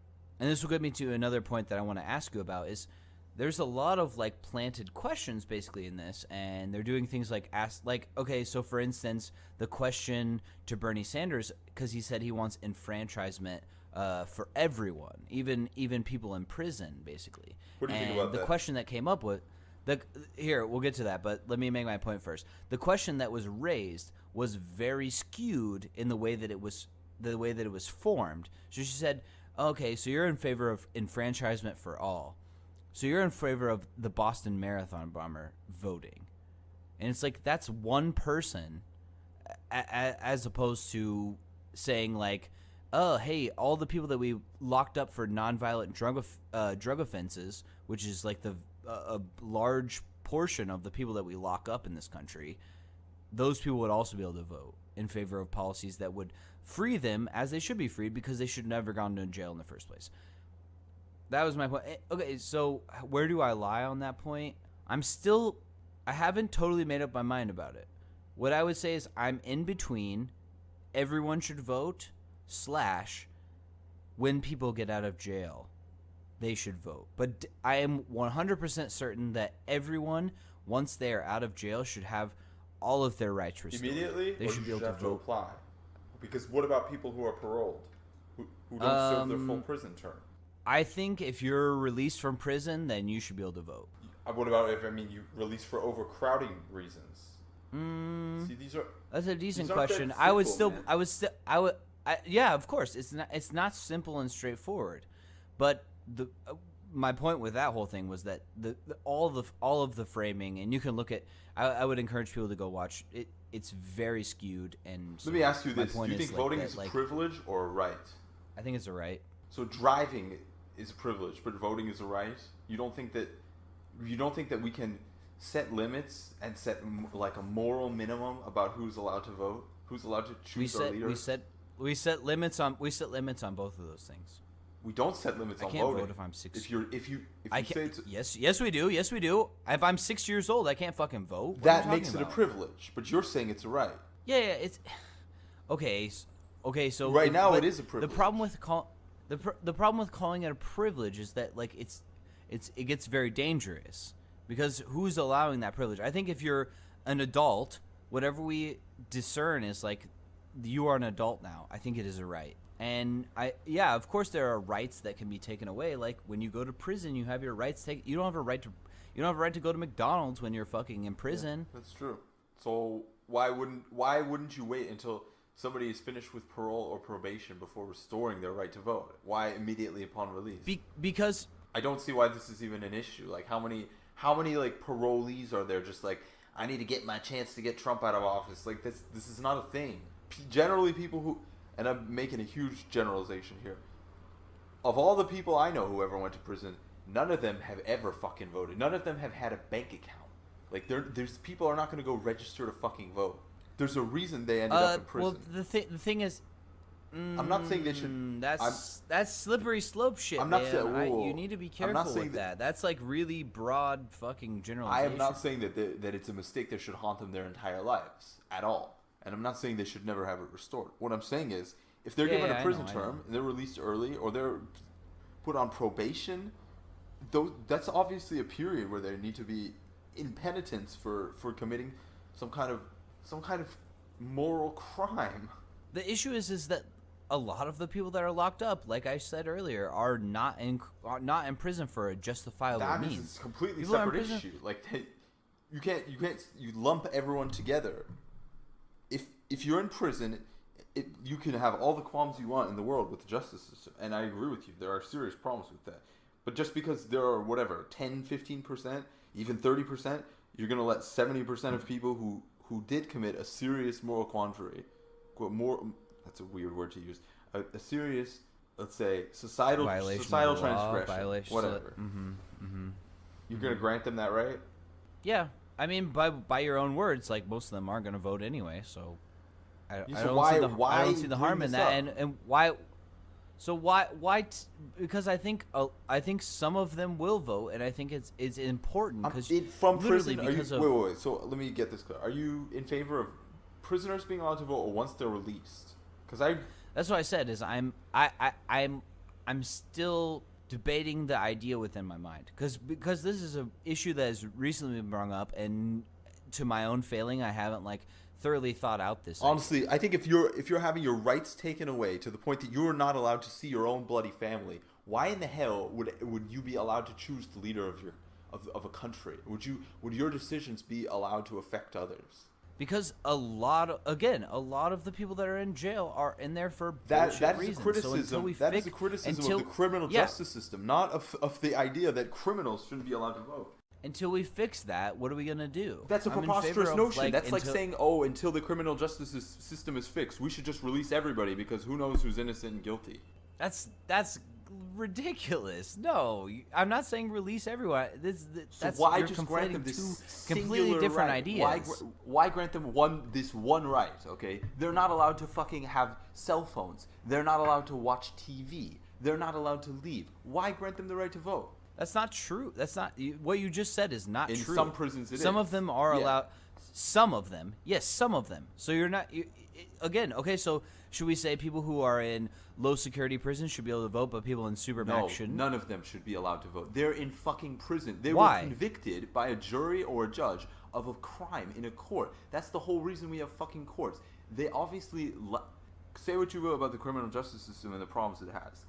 this will get me to another point that I want to ask you about. Is there's a lot of like planted questions basically in this, and they're doing things like okay, so for instance, the question to Bernie Sanders, because he said he wants enfranchisement for everyone, even people in prison, basically. What do you think about the that? question that came up with here, we'll get to that, but let me make my point first. The question that was raised was very skewed in the way that it was formed. So she said, okay, so you're in favor of enfranchisement for all. So you're in favor of the Boston Marathon bomber voting. And it's like, that's one person, as opposed to saying like, oh, hey, all the people that we locked up for nonviolent drug offenses, which is like a large portion of the people that we lock up in this country, those people would also be able to vote in favor of policies that would free them as they should be freed, because they should never gone to jail in the first place. That was my point. Okay, so where do I lie on that point? I haven't totally made up my mind about it. What I would say is I'm in between everyone should vote / when people get out of jail, they should vote. But I am 100% certain that everyone, once they are out of jail, should have all of their rights restored. Immediately? They should be able to vote. apply. Because what about people who are paroled, who don't serve their full prison term? I think if you're released from prison, then you should be able to vote. What about if you released for overcrowding reasons? See, That's a decent these aren't that question. simple, man. Yeah, of course. It's not simple and straightforward, but my point with that whole thing was that all of the framing, and you can look at. I would encourage people to go watch it. It's very skewed, and Let me ask you my this: Do point you think is voting that, is a privilege or a right? I think it's a right. So driving is a privilege, but voting is a right. You don't think that we can set limits and set like a moral minimum about who's allowed to vote, who's allowed to choose our leaders? We set limits on both of those things. We don't set limits I on can't voting. vote if I'm 6. If you I say can't. it's, Yes, we do. Yes, we do. If I'm 6 years old, I can't fucking vote. What are that you makes talking it a about? privilege, but you're saying it's a right. Yeah, it's okay. Okay, so Right now but it is a privilege. The problem with calling it a privilege is that like it gets very dangerous, because who's allowing that privilege? I think if you're an adult, whatever we discern is like you are an adult now. I think it is a right. And of course there are rights that can be taken away. Like when you go to prison, you have your rights taken. You don't have a right to go to McDonald's when you're fucking in prison. Yeah, that's true. So why wouldn't you wait until somebody is finished with parole or probation before restoring their right to vote? Why immediately upon release? Because I don't see why this is even an issue. Like how many like parolees are there just like, I need to get my chance to get Trump out of office. Like this is not a thing. Generally, people who, and I'm making a huge generalization here. Of all the people I know who ever went to prison, none of them have ever fucking voted. None of them have had a bank account. Like there's people are not going to go register to fucking vote. There's a reason they ended up in prison. Well, the thing is, I'm not saying they should. That's slippery slope shit. I'm not man. saying you need to be careful with that. That's like really broad fucking generalization. I am not saying that it's a mistake that should haunt them their entire lives at all. And I'm not saying they should never have it restored. What I'm saying is, if they're given a prison term and they're released early or they're put on probation, that's obviously a period where they need to be in penitence for committing some kind of moral crime. The issue is that a lot of the people that are locked up, like I said earlier, are not in prison for a justifiable means. That is a completely people separate issue. Like you lump everyone together. If you're in prison, you can have all the qualms you want in the world with the justice system, and I agree with you. There are serious problems with that. But just because there are, 10, 15%, even 30%, you're going to let 70% of people who did commit a serious moral quandary, that's a weird word to use, a serious, let's say, societal transgression, whatever. You're going to grant them that right? Yeah. I mean, by your own words, like, most of them aren't going to vote anyway, so I don't see the harm in that. And why? So why? Because I think some of them will vote, and I think it's important because from prison. Wait. So let me get this clear. Are you in favor of prisoners being allowed to vote, or once they're released? Because that's what I said. Is I'm still debating the idea within my mind because this is an issue that has recently been brought up, and to my own failing, I haven't thoroughly thought out this. Honestly, I think if you're having your rights taken away to the point that you're not allowed to see your own bloody family, why in the hell would you be allowed to choose the leader of a country? Would your decisions be allowed to affect others? Because a lot of the people that are in jail are in there for that reasons. Is a criticism. That is a criticism of the criminal justice system, not of the idea that criminals shouldn't be allowed to vote. Until we fix that, what are we gonna do? That's a preposterous notion. That's like saying, until the criminal justice system is fixed, we should just release everybody because who knows who's innocent and guilty. That's ridiculous. No, I'm not saying release everyone. That's why just grant them this completely different right. ideas? Why grant them this one right? Okay, they're not allowed to fucking have cell phones. They're not allowed to watch TV. They're not allowed to leave. Why grant them the right to vote? That's not true. That's not what you just said is not true. In some prisons, it is. Some of them are allowed. Some of them, yes, some of them. So you're not. Again, okay. So should we say people who are in low security prisons should be able to vote, but people in supermax shouldn't? None of them should be allowed to vote. They're in fucking prison. They Why? were convicted by a jury or a judge of a crime in a court. That's the whole reason we have fucking courts. They obviously say what you will about the criminal justice system and the problems it has.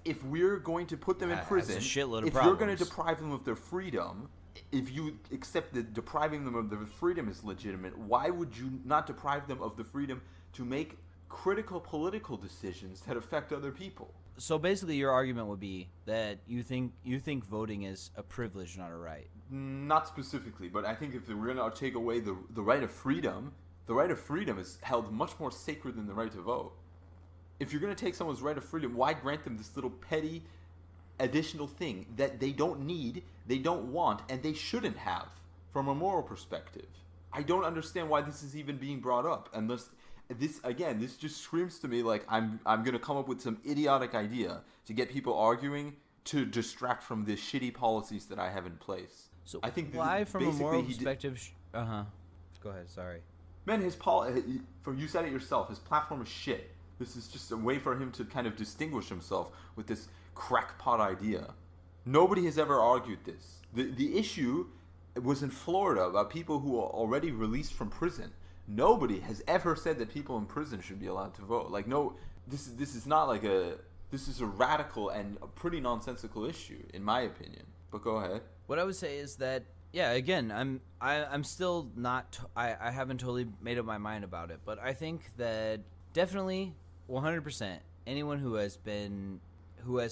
If we're going to put them in prison, if you're going to deprive them of their freedom, if you accept that depriving them of their freedom is legitimate, why would you not deprive them of the freedom to make critical political decisions that affect other people? So basically, your argument would be that you think voting is a privilege, not a right. Not specifically, but I think if we're going to take away the right of freedom, the right of freedom is held much more sacred than the right to vote. If you're going to take someone's right of freedom, why grant them this little petty additional thing that they don't need, they don't want, and they shouldn't have from a moral perspective? I don't understand why this is even being brought up. Unless this just screams to me like I'm going to come up with some idiotic idea to get people arguing to distract from the shitty policies that I have in place. So I think why, from a moral perspective? Go ahead. Sorry. Man, you said it yourself. His platform is shit. This is just a way for him to kind of distinguish himself with this crackpot idea. Nobody has ever argued this. The issue was in Florida about people who are already released from prison. Nobody has ever said that people in prison should be allowed to vote. This is a radical and a pretty nonsensical issue, in my opinion. But go ahead. What I would say is that, yeah, again, I'm still not. I haven't totally made up my mind about it, but I think that definitely 100%. Anyone who has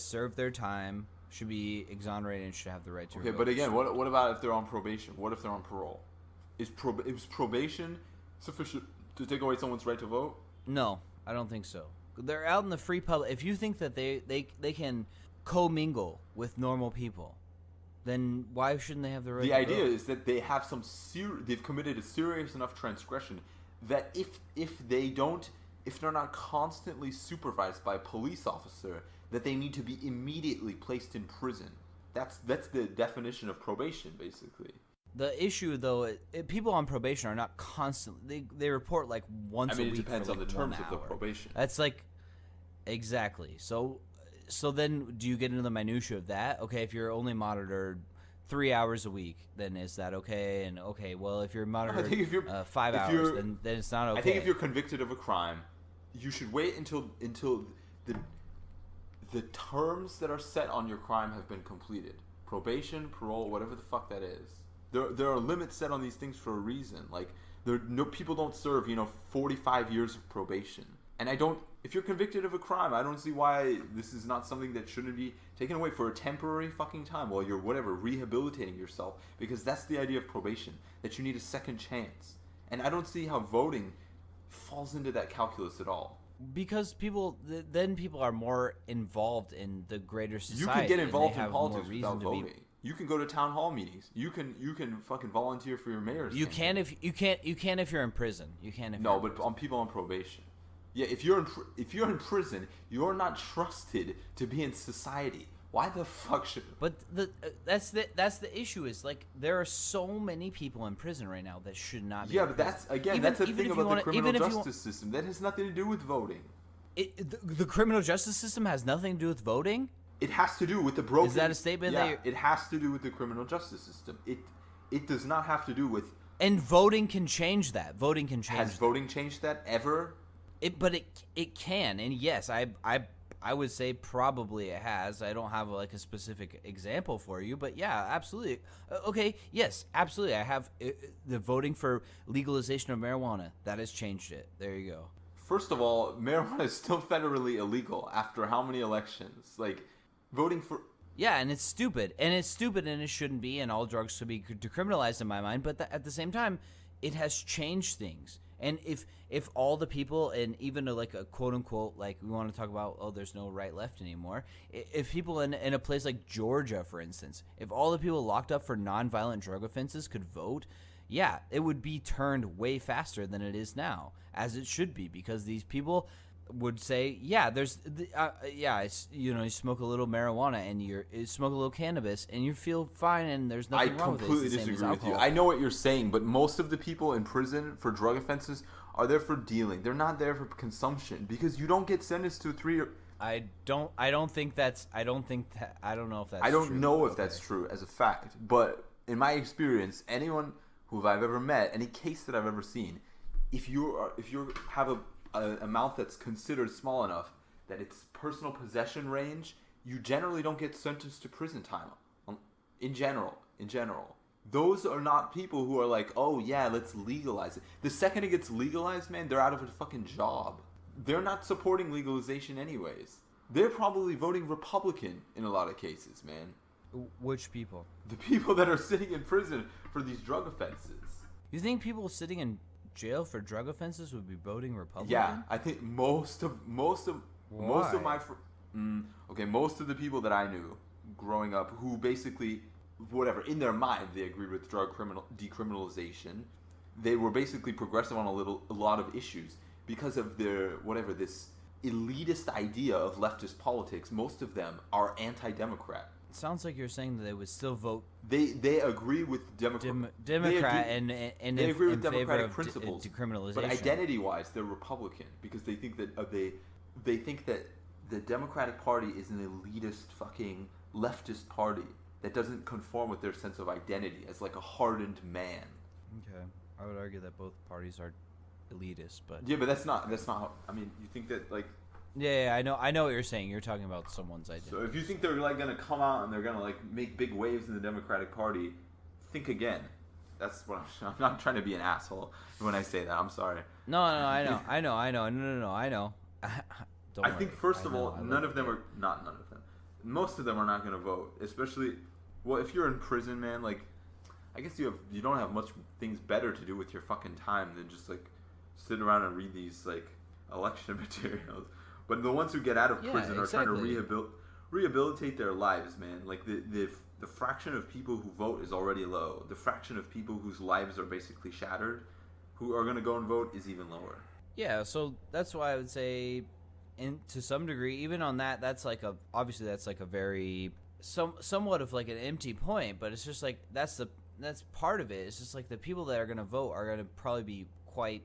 served their time should be exonerated and should have the right to vote. Okay, but again, what about if they're on probation? What if they're on parole? Is probation sufficient to take away someone's right to vote? No, I don't think so. They're out in the free public. If you think that they can commingle with normal people, then why shouldn't they have the right The to idea vote? is that they have they've committed a serious enough transgression that if they're not constantly supervised by a police officer, that they need to be immediately placed in prison. That's the definition of probation, basically. The issue, though, people on probation are not constantly. They report like once a week. It depends for on like the terms 1 of the hour. probation. That's like exactly. So then, do you get into the minutia of that? Okay, if you're only monitored 3 hours a week, then is that okay? And okay, well, if you're monitored 5 hours, then it's not okay. I think if you're convicted of a crime, you should wait until the terms that are set on your crime have been completed. Probation, parole, whatever the fuck that is. There are limits set on these things for a reason. Like people don't serve 45 years of probation. And if you're convicted of a crime, I don't see why this is not something that shouldn't be taken away for a temporary fucking time while you're rehabilitating yourself, because that's the idea of probation, that you need a second chance. And I don't see how voting falls into that calculus at all. Because people are more involved in the greater society. You can get involved and they in have more politics reason without to be- voting. You can go to town hall meetings. You can fucking volunteer for your mayor's You campaign. can if you're in prison. You can if No, you're in but prison. on people on probation. Yeah, if you're in prison, you're not trusted to be in society. Why the fuck should? But that's the issue is like there are so many people in prison right now that should not be. Yeah, in but prison. that's the Even thing if you about the wanna- criminal even if you justice system. That has nothing to do with voting. The criminal justice system has nothing to do with voting. It has to do with the broken. Is that a statement Yeah, that it has to do with the criminal justice system. It does not have to do with. And voting can change that. Voting can change. Has voting changed that ever? But it can, and yes, I would say probably it has. I don't have like a specific example for you, but yeah, absolutely. Okay, yes, absolutely. I have the voting for legalization of marijuana. That has changed it. There you go. First of all, marijuana is still federally illegal after how many elections? Like, voting for. Yeah, and it's stupid, and it shouldn't be, and all drugs should be decriminalized in my mind. But at the same time, it has changed things. And if all the people, and even like a quote unquote, like we want to talk about, oh, there's no right left anymore. If people in a place like Georgia, for instance, if all the people locked up for nonviolent drug offenses could vote, yeah, it would be turned way faster than it is now, as it should be, because these people would say, yeah, you smoke a little marijuana and you smoke a little cannabis and you feel fine and there's I nothing wrong with it. completely It's the same as disagree with you. alcohol. I know what you're saying, but most of the people in prison for drug offenses are there for dealing. They're not there for consumption, because you don't get sentenced to 3 or. I don't know if that's I don't true, know but if that's true as a fact, but in my experience, anyone who I've ever met, any case that I've ever seen, if you have a amount that's considered small enough that it's personal possession range, you generally don't get sentenced to prison time. In general, those are not people who are like, oh yeah, let's legalize it. The second it gets legalized, man, they're out of a fucking job. They're not supporting legalization anyways. They're probably voting Republican in a lot of cases, man. Which people? The people that are sitting in prison for these drug offenses. You think people sitting in jail for drug offenses would be voting Republican? Yeah, I think most of my most of the people that I knew growing up who basically in their mind they agreed with decriminalization, they were basically progressive on a lot of issues because of their this elitist idea of leftist politics. Most of them are anti-democrat. It sounds like you're saying that they would still vote They agree with Democrat they agree with in favor democratic of principles, decriminalization. but identity-wise, they're Republican because they think that they think that the Democratic Party is an elitist fucking leftist party that doesn't conform with their sense of identity as like a hardened man. Okay, I would argue that both parties are elitist, but Yeah, but that's not how. I mean, you think that like. yeah, I know what you're saying. You're talking about someone's identity. So if you think they're like gonna come out and they're gonna like make big waves in the Democratic Party, think again. That's what I'm not trying to be an asshole when I say that. I'm sorry. No, I know. No, I know. Don't I worry. think first of I know, all, I none love of them it. are not none of them. Most of them are not gonna vote, especially. Well, if you're in prison, man, like I guess you don't have much things better to do with your fucking time than just like sit around and read these like election materials. But the ones who get out of prison are trying to rehabilitate their lives, man. Like the fraction of people who vote is already low. The fraction of people whose lives are basically shattered, who are going to go and vote, is even lower. Yeah, so that's why I would say, to some degree, even on that, that's like obviously that's like a very somewhat of like an empty point, but it's just like that's part of it. It's just like the people that are going to vote are going to probably be quite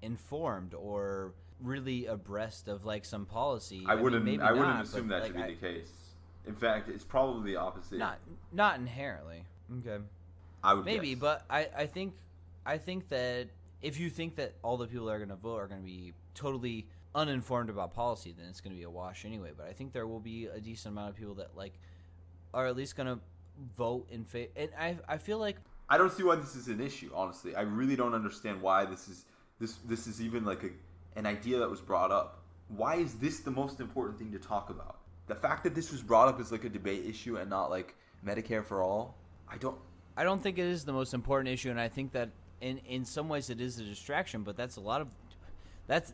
informed or really abreast of like some policy. I wouldn't assume that to be the case. In fact, it's probably the opposite. Not inherently. Okay. I would maybe, guess. but I think that if you think that all the people that are going to vote are going to be totally uninformed about policy, then it's going to be a wash anyway. But I think there will be a decent amount of people that like are at least going to vote in favor. And I feel like I don't see why this is an issue. Honestly, I really don't understand why this is even like an idea that was brought up. Why is this the most important thing to talk about? The fact that this was brought up as like a debate issue and not like Medicare for all, I don't think it is the most important issue, and I think that in some ways it is a distraction, but that's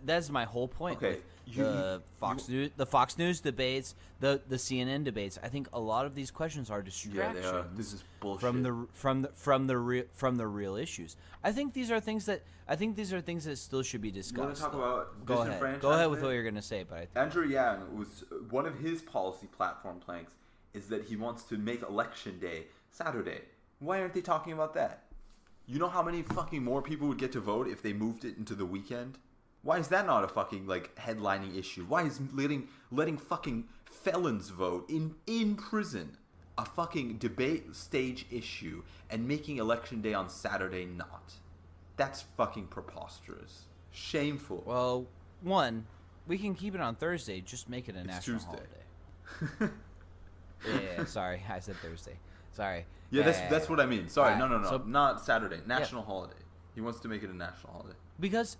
that's my whole point. Okay, with the Fox News debates, the CNN debates. I think a lot of these questions are distractions. Yeah, they are. This is bullshit. From the real issues. I think these are things that still should be discussed. You want to talk about disenfranchisement? Go ahead with what you're going to say. But Andrew Yang was one of his policy platform planks is that he wants to make election day Saturday. Why aren't they talking about that? You know how many fucking more people would get to vote if they moved it into the weekend? Why is that not a fucking like headlining issue? Why is letting fucking felons vote in prison a fucking debate stage issue and making election day on Saturday not? That's fucking preposterous. Shameful. Well, one, we can keep it on Thursday. Just make it a national Tuesday. holiday. yeah, sorry, I said Thursday. Sorry. Yeah, that's what I mean. Sorry, no, So, not Saturday. National holiday. He wants to make it a national holiday. Because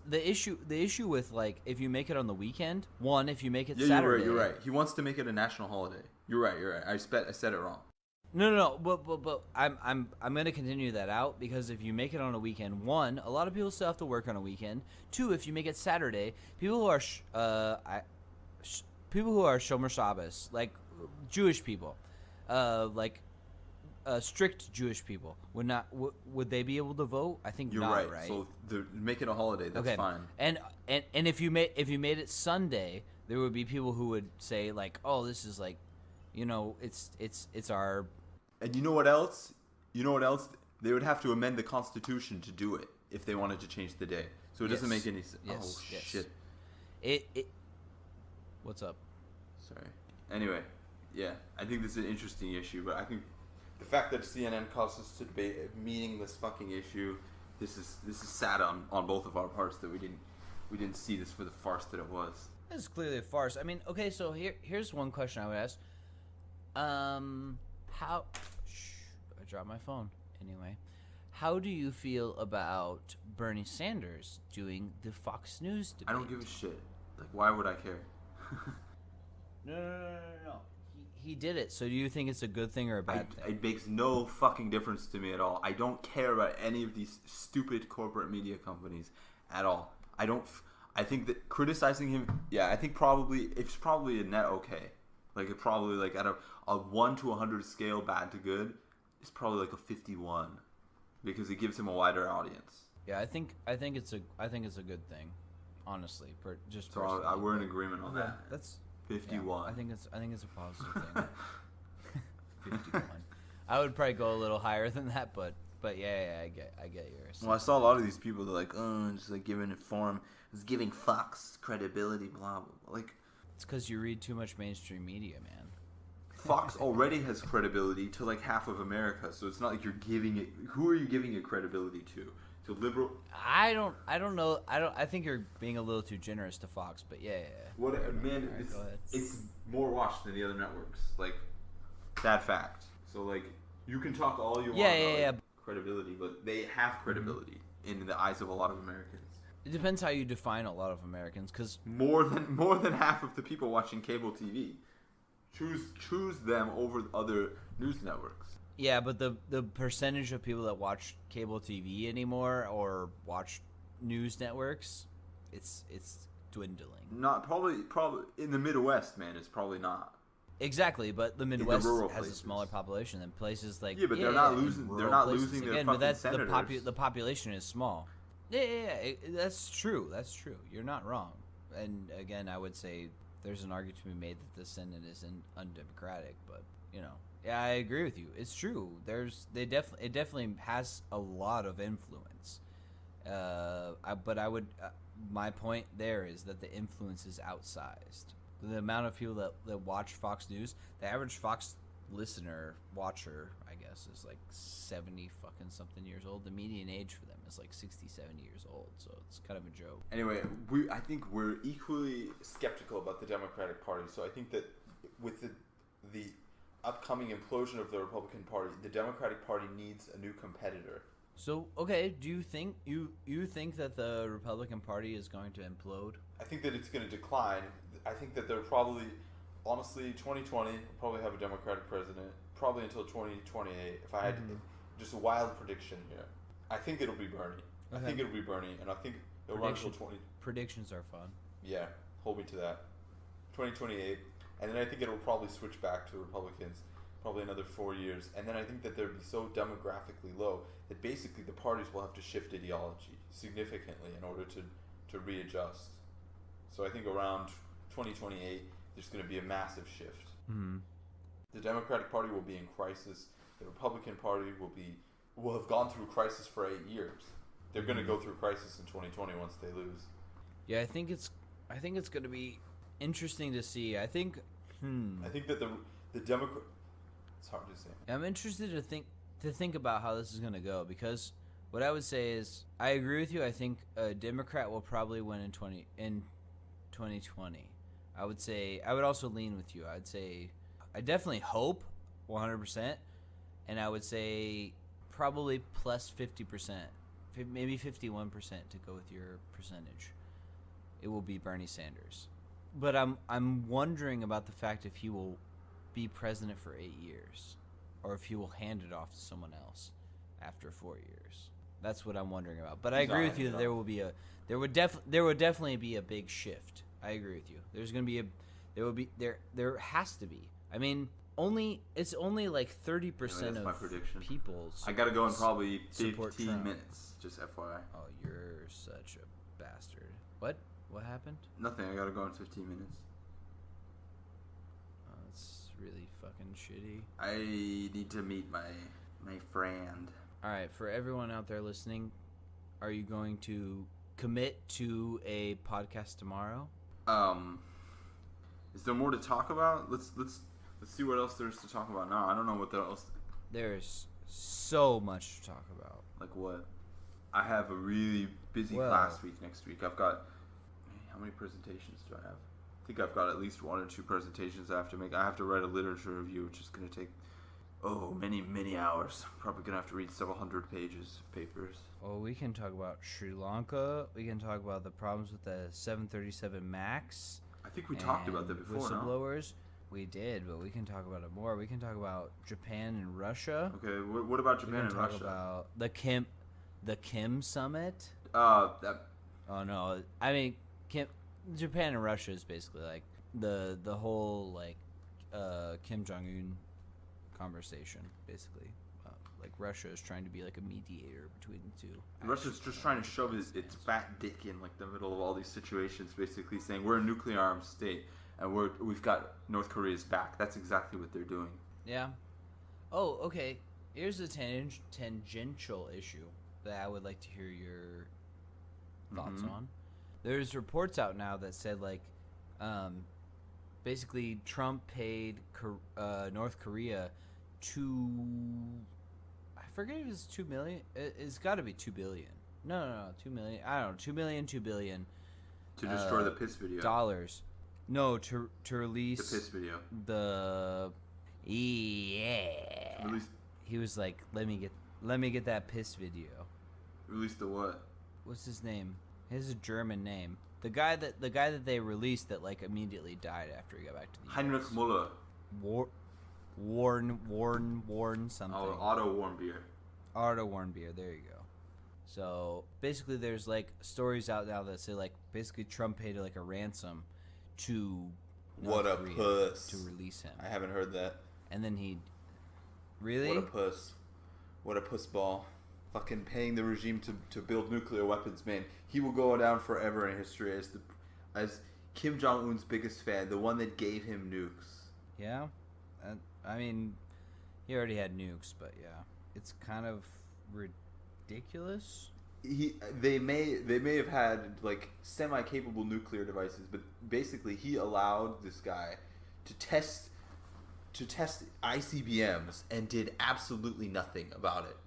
the issue with like if you make it on the weekend, if you make it yeah, Saturday. You're right. He wants to make it a national holiday. You're right. I said it wrong. No. But I'm gonna continue that out because if you make it on a weekend, one, a lot of people still have to work on a weekend. Two, if you make it Saturday, people who are Shomer Shabbos, like Jewish people, strict Jewish people would they be able to vote? I think you're not, right. So make it a holiday. That's fine. And if you made it Sunday, there would be people who would say like, oh, this is like, it's our. And you know what else? They would have to amend the Constitution to do it if they wanted to change the day. So it doesn't make any sense. Yes, oh shit. It. What's up? Sorry. Anyway, yeah, I think this is an interesting issue, but I think the fact that CNN caused us to debate a meaningless fucking issue, this is sad on both of our parts that we didn't see this for the farce that it was. This is clearly a farce. I mean, okay, so here's one question I would ask. How? I dropped my phone. Anyway, how do you feel about Bernie Sanders doing the Fox News debate? I don't give a shit. Like, why would I care? No. He did it. So do you think it's a good thing or a bad thing? It makes no fucking difference to me at all. I don't care about any of these stupid corporate media companies at all. I think that criticizing him, I think it's probably a net okay. Like, it probably, like, at a 1 to 100 scale, bad to good, it's probably like a 51 because it gives him a wider audience. Yeah, I think it's a good thing, honestly. So we're in agreement on that. That's 51. Yeah, I think it's a positive thing. 51. I would probably go a little higher than that, but yeah, I get yours. Well, I saw a lot of these people that are like, just like giving it form, it's giving Fox credibility, blah blah. Like, it's because you read too much mainstream media, man. Fox already has credibility to like half of America, so it's not like you're giving it. Who are you giving it credibility to? To liberal? I don't know. I think you're being a little too generous to Fox, but yeah. What man? It's more watched than the other networks. Like, sad fact. So like, you can talk all you want about credibility, but they have credibility in the eyes of a lot of Americans. It depends how you define a lot of Americans, because more than half of the people watching cable TV choose them over other news networks. Yeah, but the percentage of people that watch cable TV anymore or watch news networks, it's dwindling. Not probably in the Midwest, man. It's probably not. Exactly, but the Midwest rural has places. a smaller population than places like they're not in losing. They're rural not places. losing their Again, fucking but that's senators. the population is small. Yeah, that's true. That's true. You're not wrong. And again, I would say there's an argument to be made that the Senate isn't undemocratic, but you know, yeah, I agree with you. It's true. It definitely has a lot of influence. My point there is that the influence is outsized. The amount of people that watch Fox News, the average Fox watcher, I guess, is like 70 fucking something years old. The median age for them is like 60, 70 years old, so it's kind of a joke. Anyway, I think we're equally skeptical about the Democratic Party. So I think that with the upcoming implosion of the Republican Party, the Democratic Party needs a new competitor. So, okay, do you think you think that the Republican Party is going to implode? I think that it's going to decline. I think that they're probably, honestly, 2020 will probably have a Democratic president, probably until 2028. If I had just a wild prediction here, I think it'll be Bernie. Okay. I think it'll be Bernie, and I think it'll run until 20. Predictions are fun. Yeah, hold me to that. 2028, and then I think it'll probably switch back to Republicans, probably another 4 years, and then I think that they'll be so demographically low that basically the parties will have to shift ideology significantly in order to readjust. So I think around 2028, there's going to be a massive shift. Mm-hmm. The Democratic Party will be in crisis. The Republican Party will have gone through crisis for 8 years. They're going to go through crisis in 2020 once they lose. Yeah, I think it's going to be interesting to see. I think that the Democrat. It's hard to say. I'm interested to think about how this is going to go, because what I would say is I agree with you. I think a Democrat will probably win in 2020. I would also lean with you. I'd say I definitely hope 100%, and I would say probably plus 50%, maybe 51% to go with your percentage. It will be Bernie Sanders. But I'm wondering about the fact if he will be president for 8 years, or if he will hand it off to someone else after 4 years. That's what I'm wondering about. But I agree with you that there would definitely be a big shift. I agree with you. There has to be. I mean, it's only like 30% of people. I gotta go in probably 15 Trump. minutes. Just FYI. Oh, you're such a bastard. What happened? Nothing. I gotta go in 15 minutes. Oh, it's really fucking shitty. I need to meet my friend. All right, for everyone out there listening, are you going to commit to a podcast tomorrow? Is there more to talk about? Let's see what else there's to talk about now. I don't know what else. There's so much to talk about. Like what? I have a really busy class week next week. I've got, how many presentations do I have? I think I've got at least 1 or 2 presentations I have to make. I have to write a literature review, which is going to take many hours. Probably going to have to read several hundred pages of papers. Well, we can talk about Sri Lanka. We can talk about the problems with the 737 MAX. I think we talked about that before, whistleblowers. No? We did, but we can talk about it more. We can talk about Japan and Russia. Okay, what about Japan and Russia? We can talk about the Kim summit. Oh no, I mean Japan and Russia is basically like the whole like Kim Jong-un conversation, basically. Like Russia is trying to be like a mediator between the two. Russia's just trying to shove its fat dick in like the middle of all these situations, basically saying we're a nuclear armed state and we've got North Korea's back. That's exactly what they're doing. Yeah. Oh, okay. Here's a tangential issue that I would like to hear your thoughts on. There's reports out now that said like, basically Trump paid North Korea I forget if it's $2 million. It's got to be $2 billion. No, $2 million. I don't know. $2 billion. To destroy the piss video. Dollars. No, to release the piss video. He was like, let me get that piss video. Release the what? What's his name? His a German name. The guy that they released that like immediately died after he got back to the Heinrich US. Müller. Warren something. Oh, Otto Warmbier. Otto Warmbier, there you go. So basically, there's like stories out now that say like basically Trump paid like a ransom to What North a Korea puss. to release him, I haven't heard that. and then he really What a puss. What a puss ball. Fucking paying the regime to build nuclear weapons, man. He will go down forever in history as Kim Jong-un's biggest fan, the one that gave him nukes. yeah. I mean, he already had nukes, but yeah, it's kind of ridiculous. They may have had like semi-capable nuclear devices, but basically he allowed this guy to test ICBMs and did absolutely nothing about it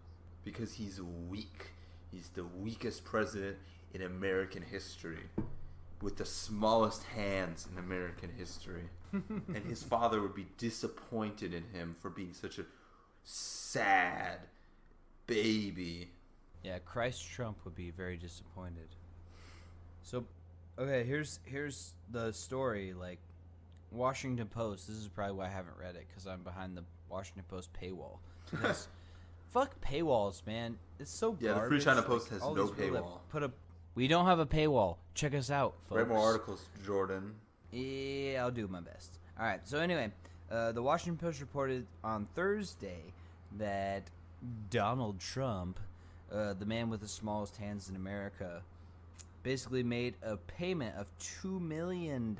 because he's weak. He's the weakest president in American history with the smallest hands in American history. And his father would be disappointed in him for being such a sad baby. Yeah, Christ Trump would be very disappointed. So, okay, here's the story. Like, Washington Post. This is probably why I haven't read it, because I'm behind the Washington Post paywall. Because fuck paywalls, man. It's so Yeah, garbage. the Free China Post has all no these people that paywall. We don't have a paywall. Check us out, folks. Write more articles, Jordan. Yeah, I'll do my best. All right. So anyway, the Washington Post reported on Thursday that Donald Trump, the man with the smallest hands in America, basically made a payment of $2 million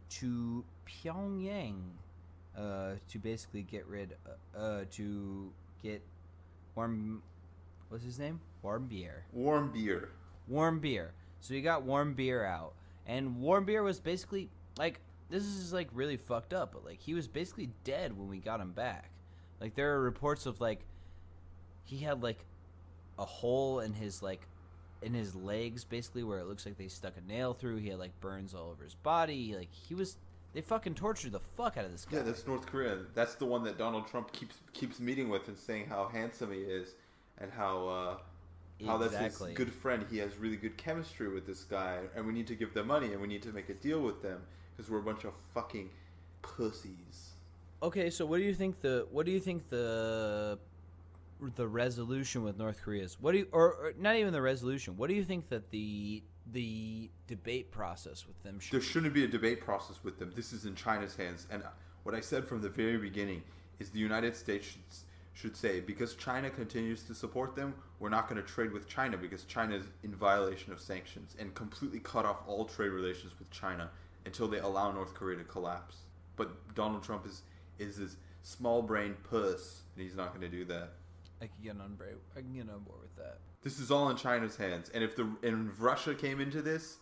to Pyongyang to basically get what's his name? Warmbier. Warm beer. So he got warm beer out, and warm beer was basically like, this is like really fucked up, but like he was basically dead when we got him back. Like there are reports of like he had like a hole in his legs basically where it looks like they stuck a nail through. He had like burns all over his body. Like they fucking tortured the fuck out of this guy. Yeah, that's North Korea. That's the one that Donald Trump keeps meeting with and saying how handsome he is and how that's his good friend. He has really good chemistry with this guy, and we need to give them money and we need to make a deal with them because we're a bunch of fucking pussies. Okay, so what do you think the resolution with North Korea is? What do you, or not even the resolution? What do you think that the debate process with them should? There shouldn't be a debate process with them. This is in China's hands, and what I said from the very beginning is the United States should say, because China continues to support them, we're not going to trade with China because China is in violation of sanctions, and completely cut off all trade relations with China until they allow North Korea to collapse. But Donald Trump is this small-brained puss, and he's not going to do that. I can get on board with that. This is all in China's hands, and if Russia came into this,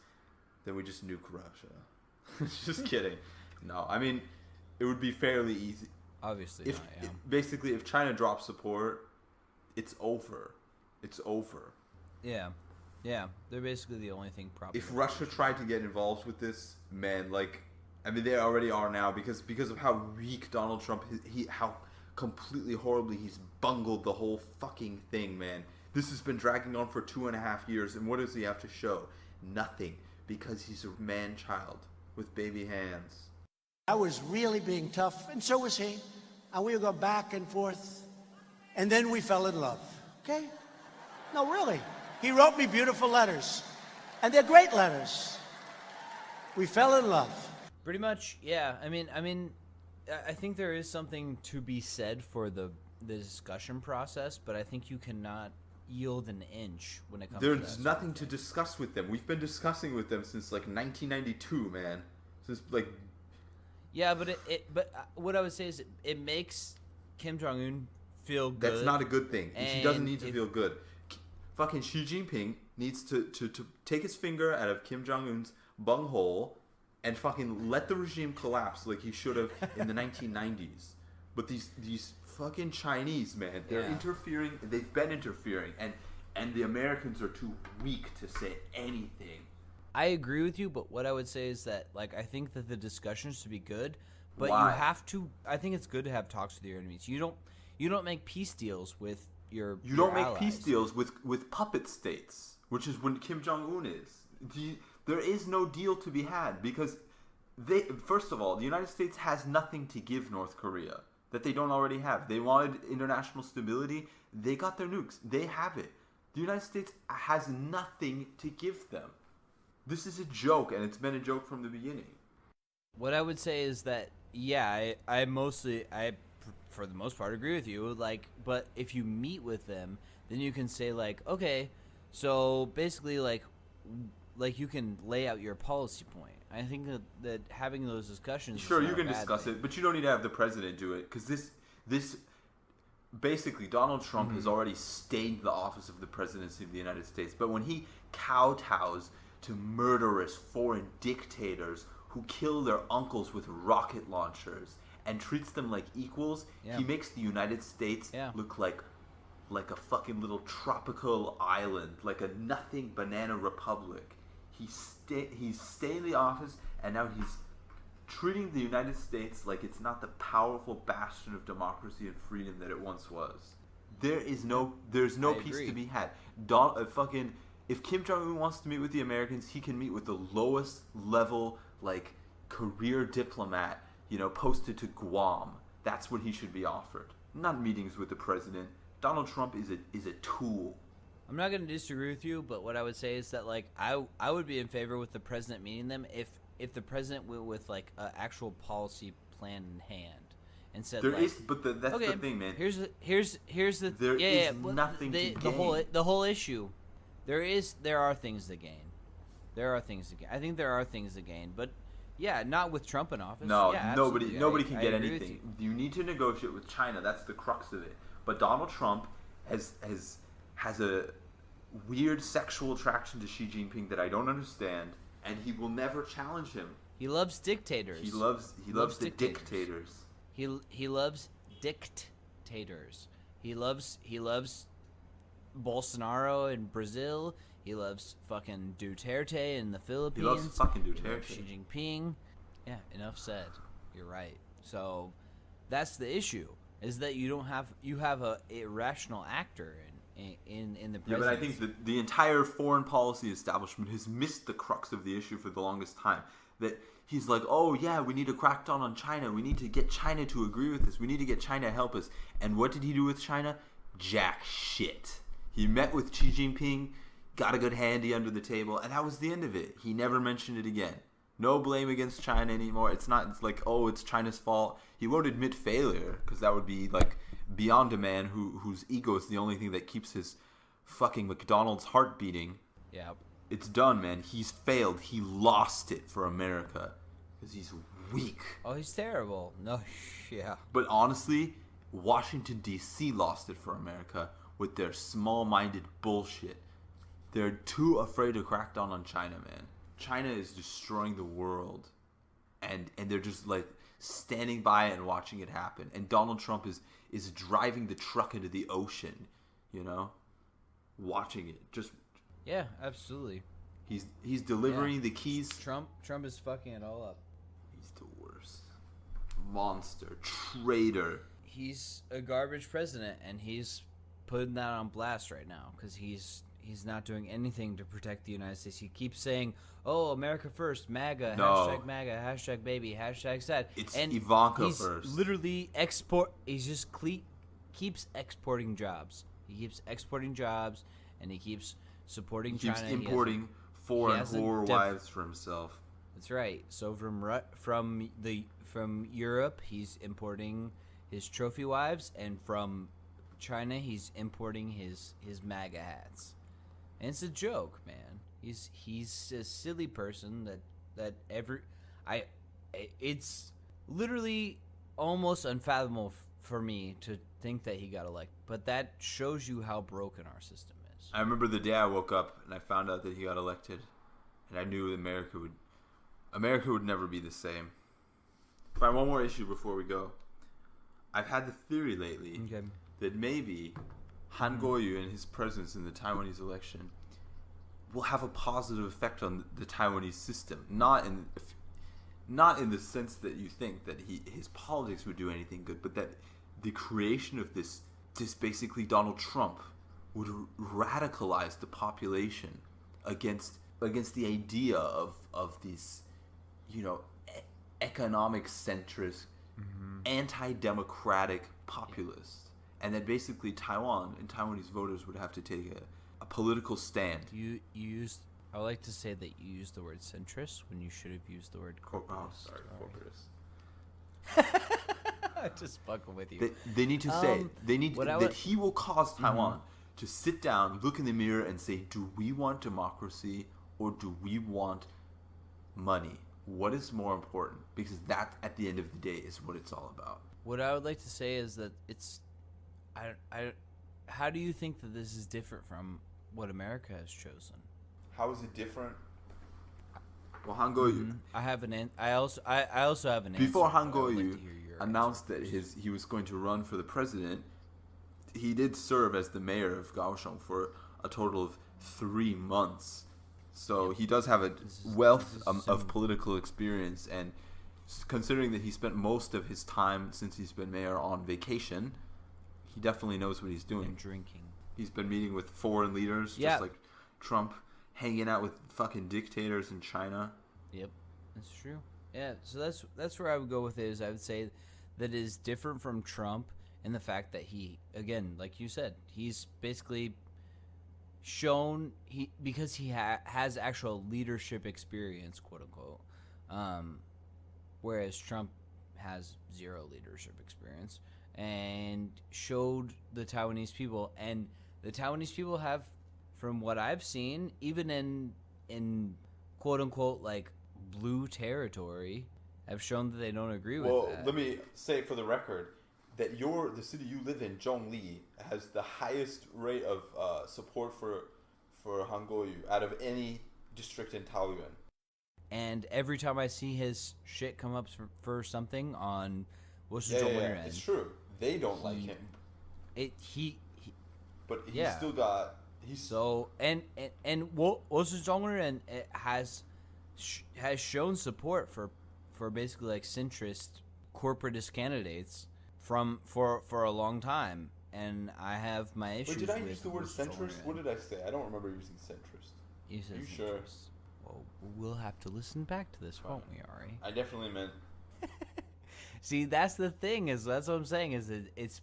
then we just nuke Russia. Just kidding. No, I mean, it would be fairly easy. Obviously not, yeah. Basically, if China drops support, it's over. It's over. Yeah. They're basically the only thing probably. If Russia tried to get involved with this, man, like, I mean, they already are now because of how weak Donald Trump is, how completely horribly he's bungled the whole fucking thing, man. This has been dragging on for 2.5 years, and what does he have to show? Nothing, because he's a man-child with baby hands. I was really being tough, and so was he. And we would go back and forth, and then we fell in love, okay? No, really. He wrote me beautiful letters, and they're great letters. We fell in love. Pretty much, yeah. I mean, I think there is something to be said for the discussion process, but I think you cannot yield an inch when it comes to that. There's nothing to discuss with them. We've been discussing with them since like 1992, man. Since like. Yeah, but what I would say is it makes Kim Jong-un feel good. That's not a good thing. She doesn't need to feel good. Fucking Xi Jinping needs to take his finger out of Kim Jong-un's bunghole and fucking let the regime collapse like he should have in the 1990s. But these fucking Chinese, man, they're interfering. They've been interfering, and the Americans are too weak to say anything. I agree with you, but what I would say is that, like, I think that the discussion should be good, but Why? you have to. I think it's good to have talks with your enemies. You don't make peace deals with your. You don't make allies. peace deals with puppet states, which is when Kim Jong Un is. There is no deal to be had because First of all, the United States has nothing to give North Korea that they don't already have. They wanted international stability. They got their nukes. They have it. The United States has nothing to give them. This is a joke, and it's been a joke from the beginning. What I would say is that, yeah, I for the most part agree with you. Like, but if you meet with them, then you can say like, okay, so basically like you can lay out your policy point. I think that having those discussions. Sure, is you can discuss it, but you don't need to have the president do it, because this basically Donald Trump has already stained the office of the presidency of the United States. But when he kowtows to murderous foreign dictators who kill their uncles with rocket launchers and treats them like equals, he makes the United States look like a fucking little tropical island, like a nothing banana republic. He's staying in the office, and now he's treating the United States like it's not the powerful bastion of democracy and freedom that it once was. There's no peace to be had. If Kim Jong-un wants to meet with the Americans, he can meet with the lowest level, like, career diplomat, posted to Guam. That's what he should be offered. Not meetings with the president. Donald Trump is a tool. I'm not going to disagree with you, but what I would say is that like I would be in favor with the president meeting them if the president went with like an actual policy plan in hand and said that's the thing, man. Here's the There is nothing to gain. The whole issue. There are things to gain. I think there are things to gain, but yeah, not with Trump in office. No, yeah, nobody can get agree with anything. You need to negotiate with China. That's the crux of it. But Donald Trump has a weird sexual attraction to Xi Jinping that I don't understand, and he will never challenge him. He loves dictators. He loves the dictators. He loves dictators. He loves Bolsonaro in Brazil. He loves fucking Duterte in the Philippines. He loves fucking Duterte. He loves Xi Jinping. Yeah, enough said. You're right. So that's the issue. Is that you have a irrational actor in the presidency. Yeah, but I think the entire foreign policy establishment has missed the crux of the issue for the longest time. That he's like, oh yeah, we need to crack down on China. We need to get China to agree with this. We need to get China to help us. And what did he do with China? Jack shit. He met with Xi Jinping, got a good handy under the table, and that was the end of it. He never mentioned it again. No blame against China anymore. It's like, oh, it's China's fault. He won't admit failure, because that would be like beyond a man whose ego is the only thing that keeps his fucking McDonald's heart beating. Yeah. It's done, man. He's failed. He lost it for America because he's weak. Oh, he's terrible. No, yeah. But honestly, Washington, D.C. lost it for America with their small-minded bullshit. They're too afraid to crack down on China, man. China is destroying the world, and they're just like standing by and watching it happen. And Donald Trump is driving the truck into the ocean, watching it. Just yeah, absolutely. He's delivering the keys. Trump is fucking it all up. He's the worst. Monster, traitor. He's a garbage president, and he's putting that on blast right now because he's not doing anything to protect the United States. He keeps saying, "Oh, America first, MAGA, no. #MAGA, #baby, #sad." It's and Ivanka he's first. Literally He's just keeps exporting jobs. He keeps exporting jobs, and he keeps supporting China. He keeps importing foreign whore wives for himself. That's right. So from Europe, he's importing his trophy wives, and from China, he's importing his MAGA hats. And it's a joke, man. He's a silly person it's literally almost unfathomable for me to think that he got elected. But that shows you how broken our system is. I remember the day I woke up and I found out that he got elected, and I knew America would never be the same. Find one more issue before we go. I've had the theory lately that maybe Han Kuo-yu and his presence in the Taiwanese election will have a positive effect on the Taiwanese system. Not in the sense that you think that his politics would do anything good, but that the creation of this basically Donald Trump would radicalize the population against the idea of these economic centrist, anti-democratic populist, and that basically Taiwan and Taiwanese voters would have to take a political stand. You used. I would like to say that you used the word centrist when you should have used the word corporatist. Corporatist. Just fucking with you. They need to say that he will cause Taiwan to sit down, look in the mirror, and say, do we want democracy or do we want money? What is more important? Because that, at the end of the day, is what it's all about. What I would like to say is that it's, how do you think that this is different from what America has chosen? How is it different? Well, Han Kuo-yu. I also have an answer. Before Han but I would like Kuo-yu to hear your announced answer that he was going to run for the president, he did serve as the mayor of Kaohsiung for a total of 3 months. So he does have a wealth of political experience, and considering that he spent most of his time since he's been mayor on vacation, he definitely knows what he's doing. and drinking. He's been meeting with foreign leaders, Yeah. just like Trump, hanging out with fucking dictators in China. Yep, that's true. Yeah, so that's where I would go with it. Is I would say that it is different from Trump in the fact that he, again, like you said, he's basically shown because he has actual leadership experience, quote unquote, whereas Trump has zero leadership experience, and showed the Taiwanese people, and the Taiwanese people have, from what I've seen, even in quote unquote like blue territory, have shown that they don't agree with Well, that. let me say for the record that the city you live in, Zhongli, has the highest rate of support for Han Kuo-yu out of any district in Taoyuan. And every time I see his shit come up for something on what's Yeah, it's true. They don't like him, but he's Yeah. still got. He's So and Wosu Zhongren has shown support for basically like centrist corporatist candidates for a long time, and I have my issues. Wait, did I with use the word Wosu centrist? Zhongren. What did I say? I don't remember using centrist. You said Are you centrist. sure? Well, we'll have to listen back to this, won't we, Ari? I definitely meant. See, that's the thing. That's what I'm saying. Is it's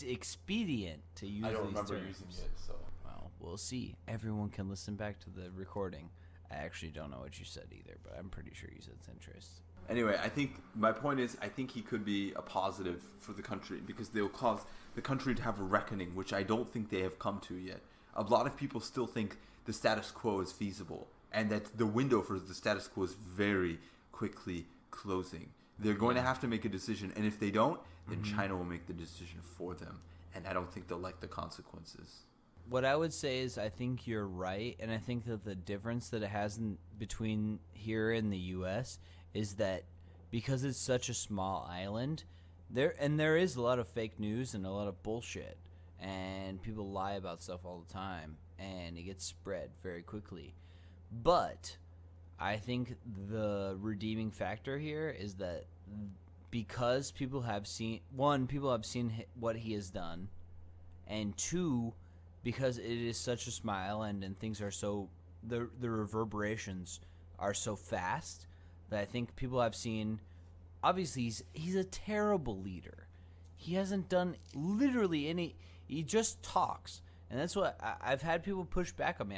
expedient to use. I don't these remember terms. using it, so. Well, we'll see. Everyone can listen back to the recording. I actually don't know what you said either, but I'm pretty sure you said centrist. Anyway, I think my point is, I think he could be a positive for the country because they'll cause the country to have a reckoning, which I don't think they have come to yet. A lot of people still think the status quo is feasible, and that the window for the status quo is very quickly closing. They're going to have to make a decision, and if they don't, then China will make the decision for them, and I don't think they'll like the consequences. What I would say is I think you're right, and I think that the difference that it has between here and the U.S. is that because it's such a small island, there is a lot of fake news and a lot of bullshit, and people lie about stuff all the time, and it gets spread very quickly. But I think the redeeming factor here is that because people have seen what he has done, and two, because it is such a small island and things are so the reverberations are so fast that I think people have seen. Obviously, he's a terrible leader. He hasn't done literally any. He just talks, and that's what I've had people push back on me.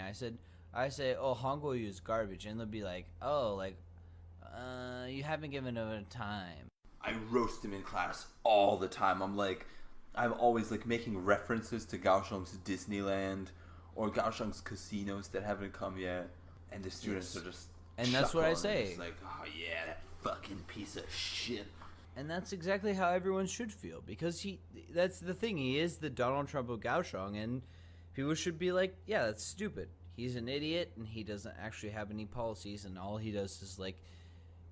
I say, oh, Han Kuo-yu is garbage, and they'll be like, oh, like, you haven't given him a time. I roast him in class all the time. I'm always like making references to Kaohsiung's Disneyland or Kaohsiung's casinos that haven't come yet, and the students are just. And that's what I chuckling. say. It's like, oh yeah, that fucking piece of shit. And that's exactly how everyone should feel, because that's the thing. He is the Donald Trump of Kaohsiung, and people should be like, yeah, that's stupid. He's an idiot, and he doesn't actually have any policies, and all he does is like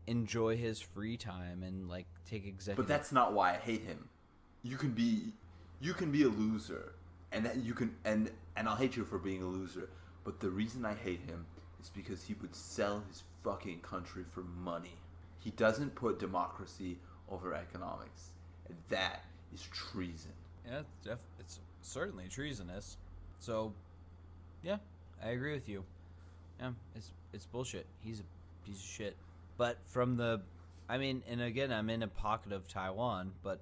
enjoy his free time and like take executive. But that's not why I hate him. You can be a loser, and that you can and I'll hate you for being a loser. But the reason I hate him is because he would sell his fucking country for money. He doesn't put democracy over economics, and that is treason. Yeah, it's certainly treasonous. So, yeah, I agree with you. Yeah, it's bullshit. He's a piece of shit. But from the, I mean, and again, I'm in a pocket of Taiwan, but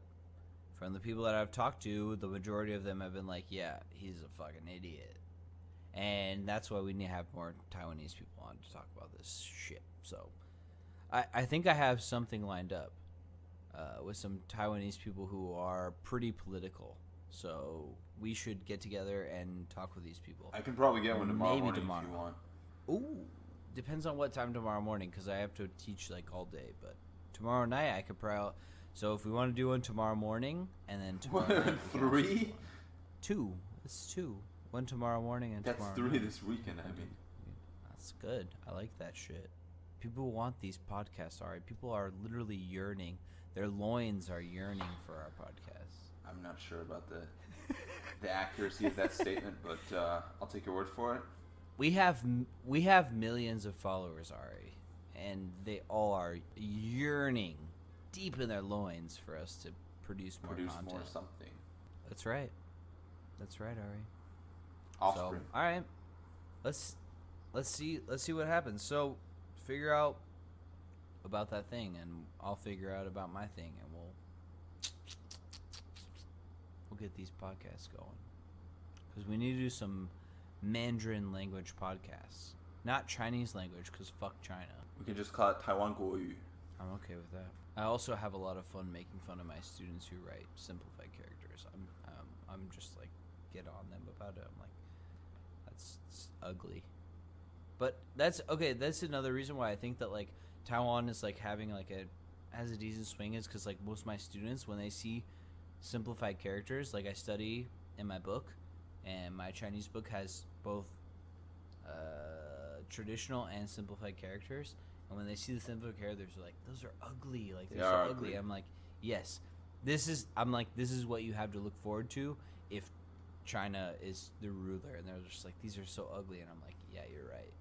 from the people that I've talked to, the majority of them have been like, yeah, he's a fucking idiot. And that's why we need to have more Taiwanese people on to talk about this shit. So I think I have something lined up with some Taiwanese people who are pretty political. So we should get together and talk with these people. I can probably get one tomorrow Maybe morning tomorrow. if you want. Ooh, depends on what time tomorrow morning, because I have to teach like all day. But tomorrow night I could probably. So if we want to do one tomorrow morning and then tomorrow night, we can 3? two. It's two. One tomorrow morning and That's tomorrow 3 night. this weekend, I mean. That's good. I like that shit. People want these podcasts, alright? People are literally yearning. Their loins are yearning for our podcasts. I'm not sure about the accuracy of that statement, but I'll take your word for it. We have millions of followers, Ari, and they all are yearning deep in their loins for us to produce more content. More something. That's right. That's right, Ari. Offspring. So, all right, let's see what happens. So, figure out about that thing, and I'll figure out about my thing, and we'll get these podcasts going. Because we need to do some Mandarin language podcasts, not Chinese language. Because fuck China. We can just call it Taiwan Guoyu. I'm okay with that. I also have a lot of fun making fun of my students who write simplified characters. I'm just like get on them about it. I'm like, it's ugly. But that's okay. That's another reason why I think that like Taiwan is like having like has a decent swing is because like most of my students, when they see simplified characters, like I study in my book, and my Chinese book has both traditional and simplified characters. And when they see the simplified characters, they're like, "Those are ugly. Like they're so ugly." I'm like, "Yes, this is what you have to look forward to if China is the ruler." And they're just like, "These are so ugly," and I'm like, "Yeah, you're right.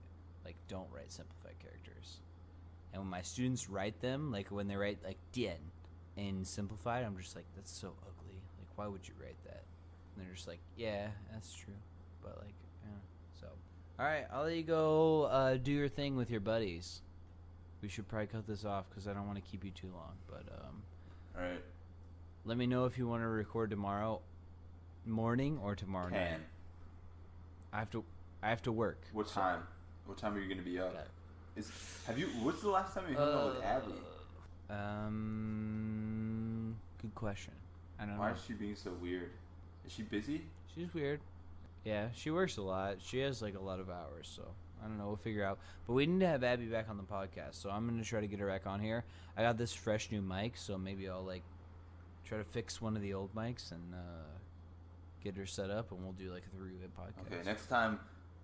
Like, don't write simplified characters." And when my students write them, like when they write like "dian" in simplified, I'm just like, "That's so ugly. Like, why would you write that?" And they're just like, "Yeah, that's true," but like, yeah. So, all right, I'll let you go do your thing with your buddies. We should probably cut this off because I don't want to keep you too long. But all right. Let me know if you want to record tomorrow morning or tomorrow night. I have to work. What so. time? What time are you gonna be up? Okay. What's the last time you hung out with Abby? Good question. I don't know. Why is she being so weird? Is she busy? She's weird. Yeah, she works a lot. She has like a lot of hours, so I don't know. We'll figure out. But we need to have Abby back on the podcast, so I'm gonna try to get her back on here. I got this fresh new mic, so maybe I'll like try to fix one of the old mics and get her set up, and we'll do like a 3-way podcast. Okay, next time,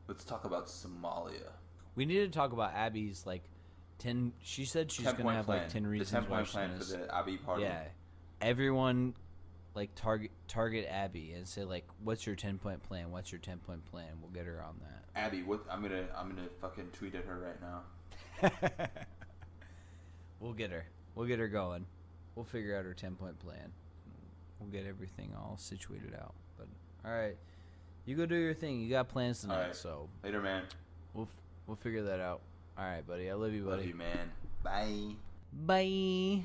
let's talk about Somalia. We need to talk about Abby's like 10. She said she's gonna have like 10 reasons the 10 why point she's plan gonna for the Abby party. Yeah, everyone like target Abby and say like, "What's your 10-point plan? What's your 10-point plan?" We'll get her on that. Abby, what? I'm gonna fucking tweet at her right now. We'll get her. We'll get her going. We'll figure out her 10-point plan. We'll get everything all situated out. But all right, you go do your thing. You got plans tonight, All right. so Later, man. we'll figure that out. All right, buddy. I love you, buddy. Love you, man. Bye. Bye.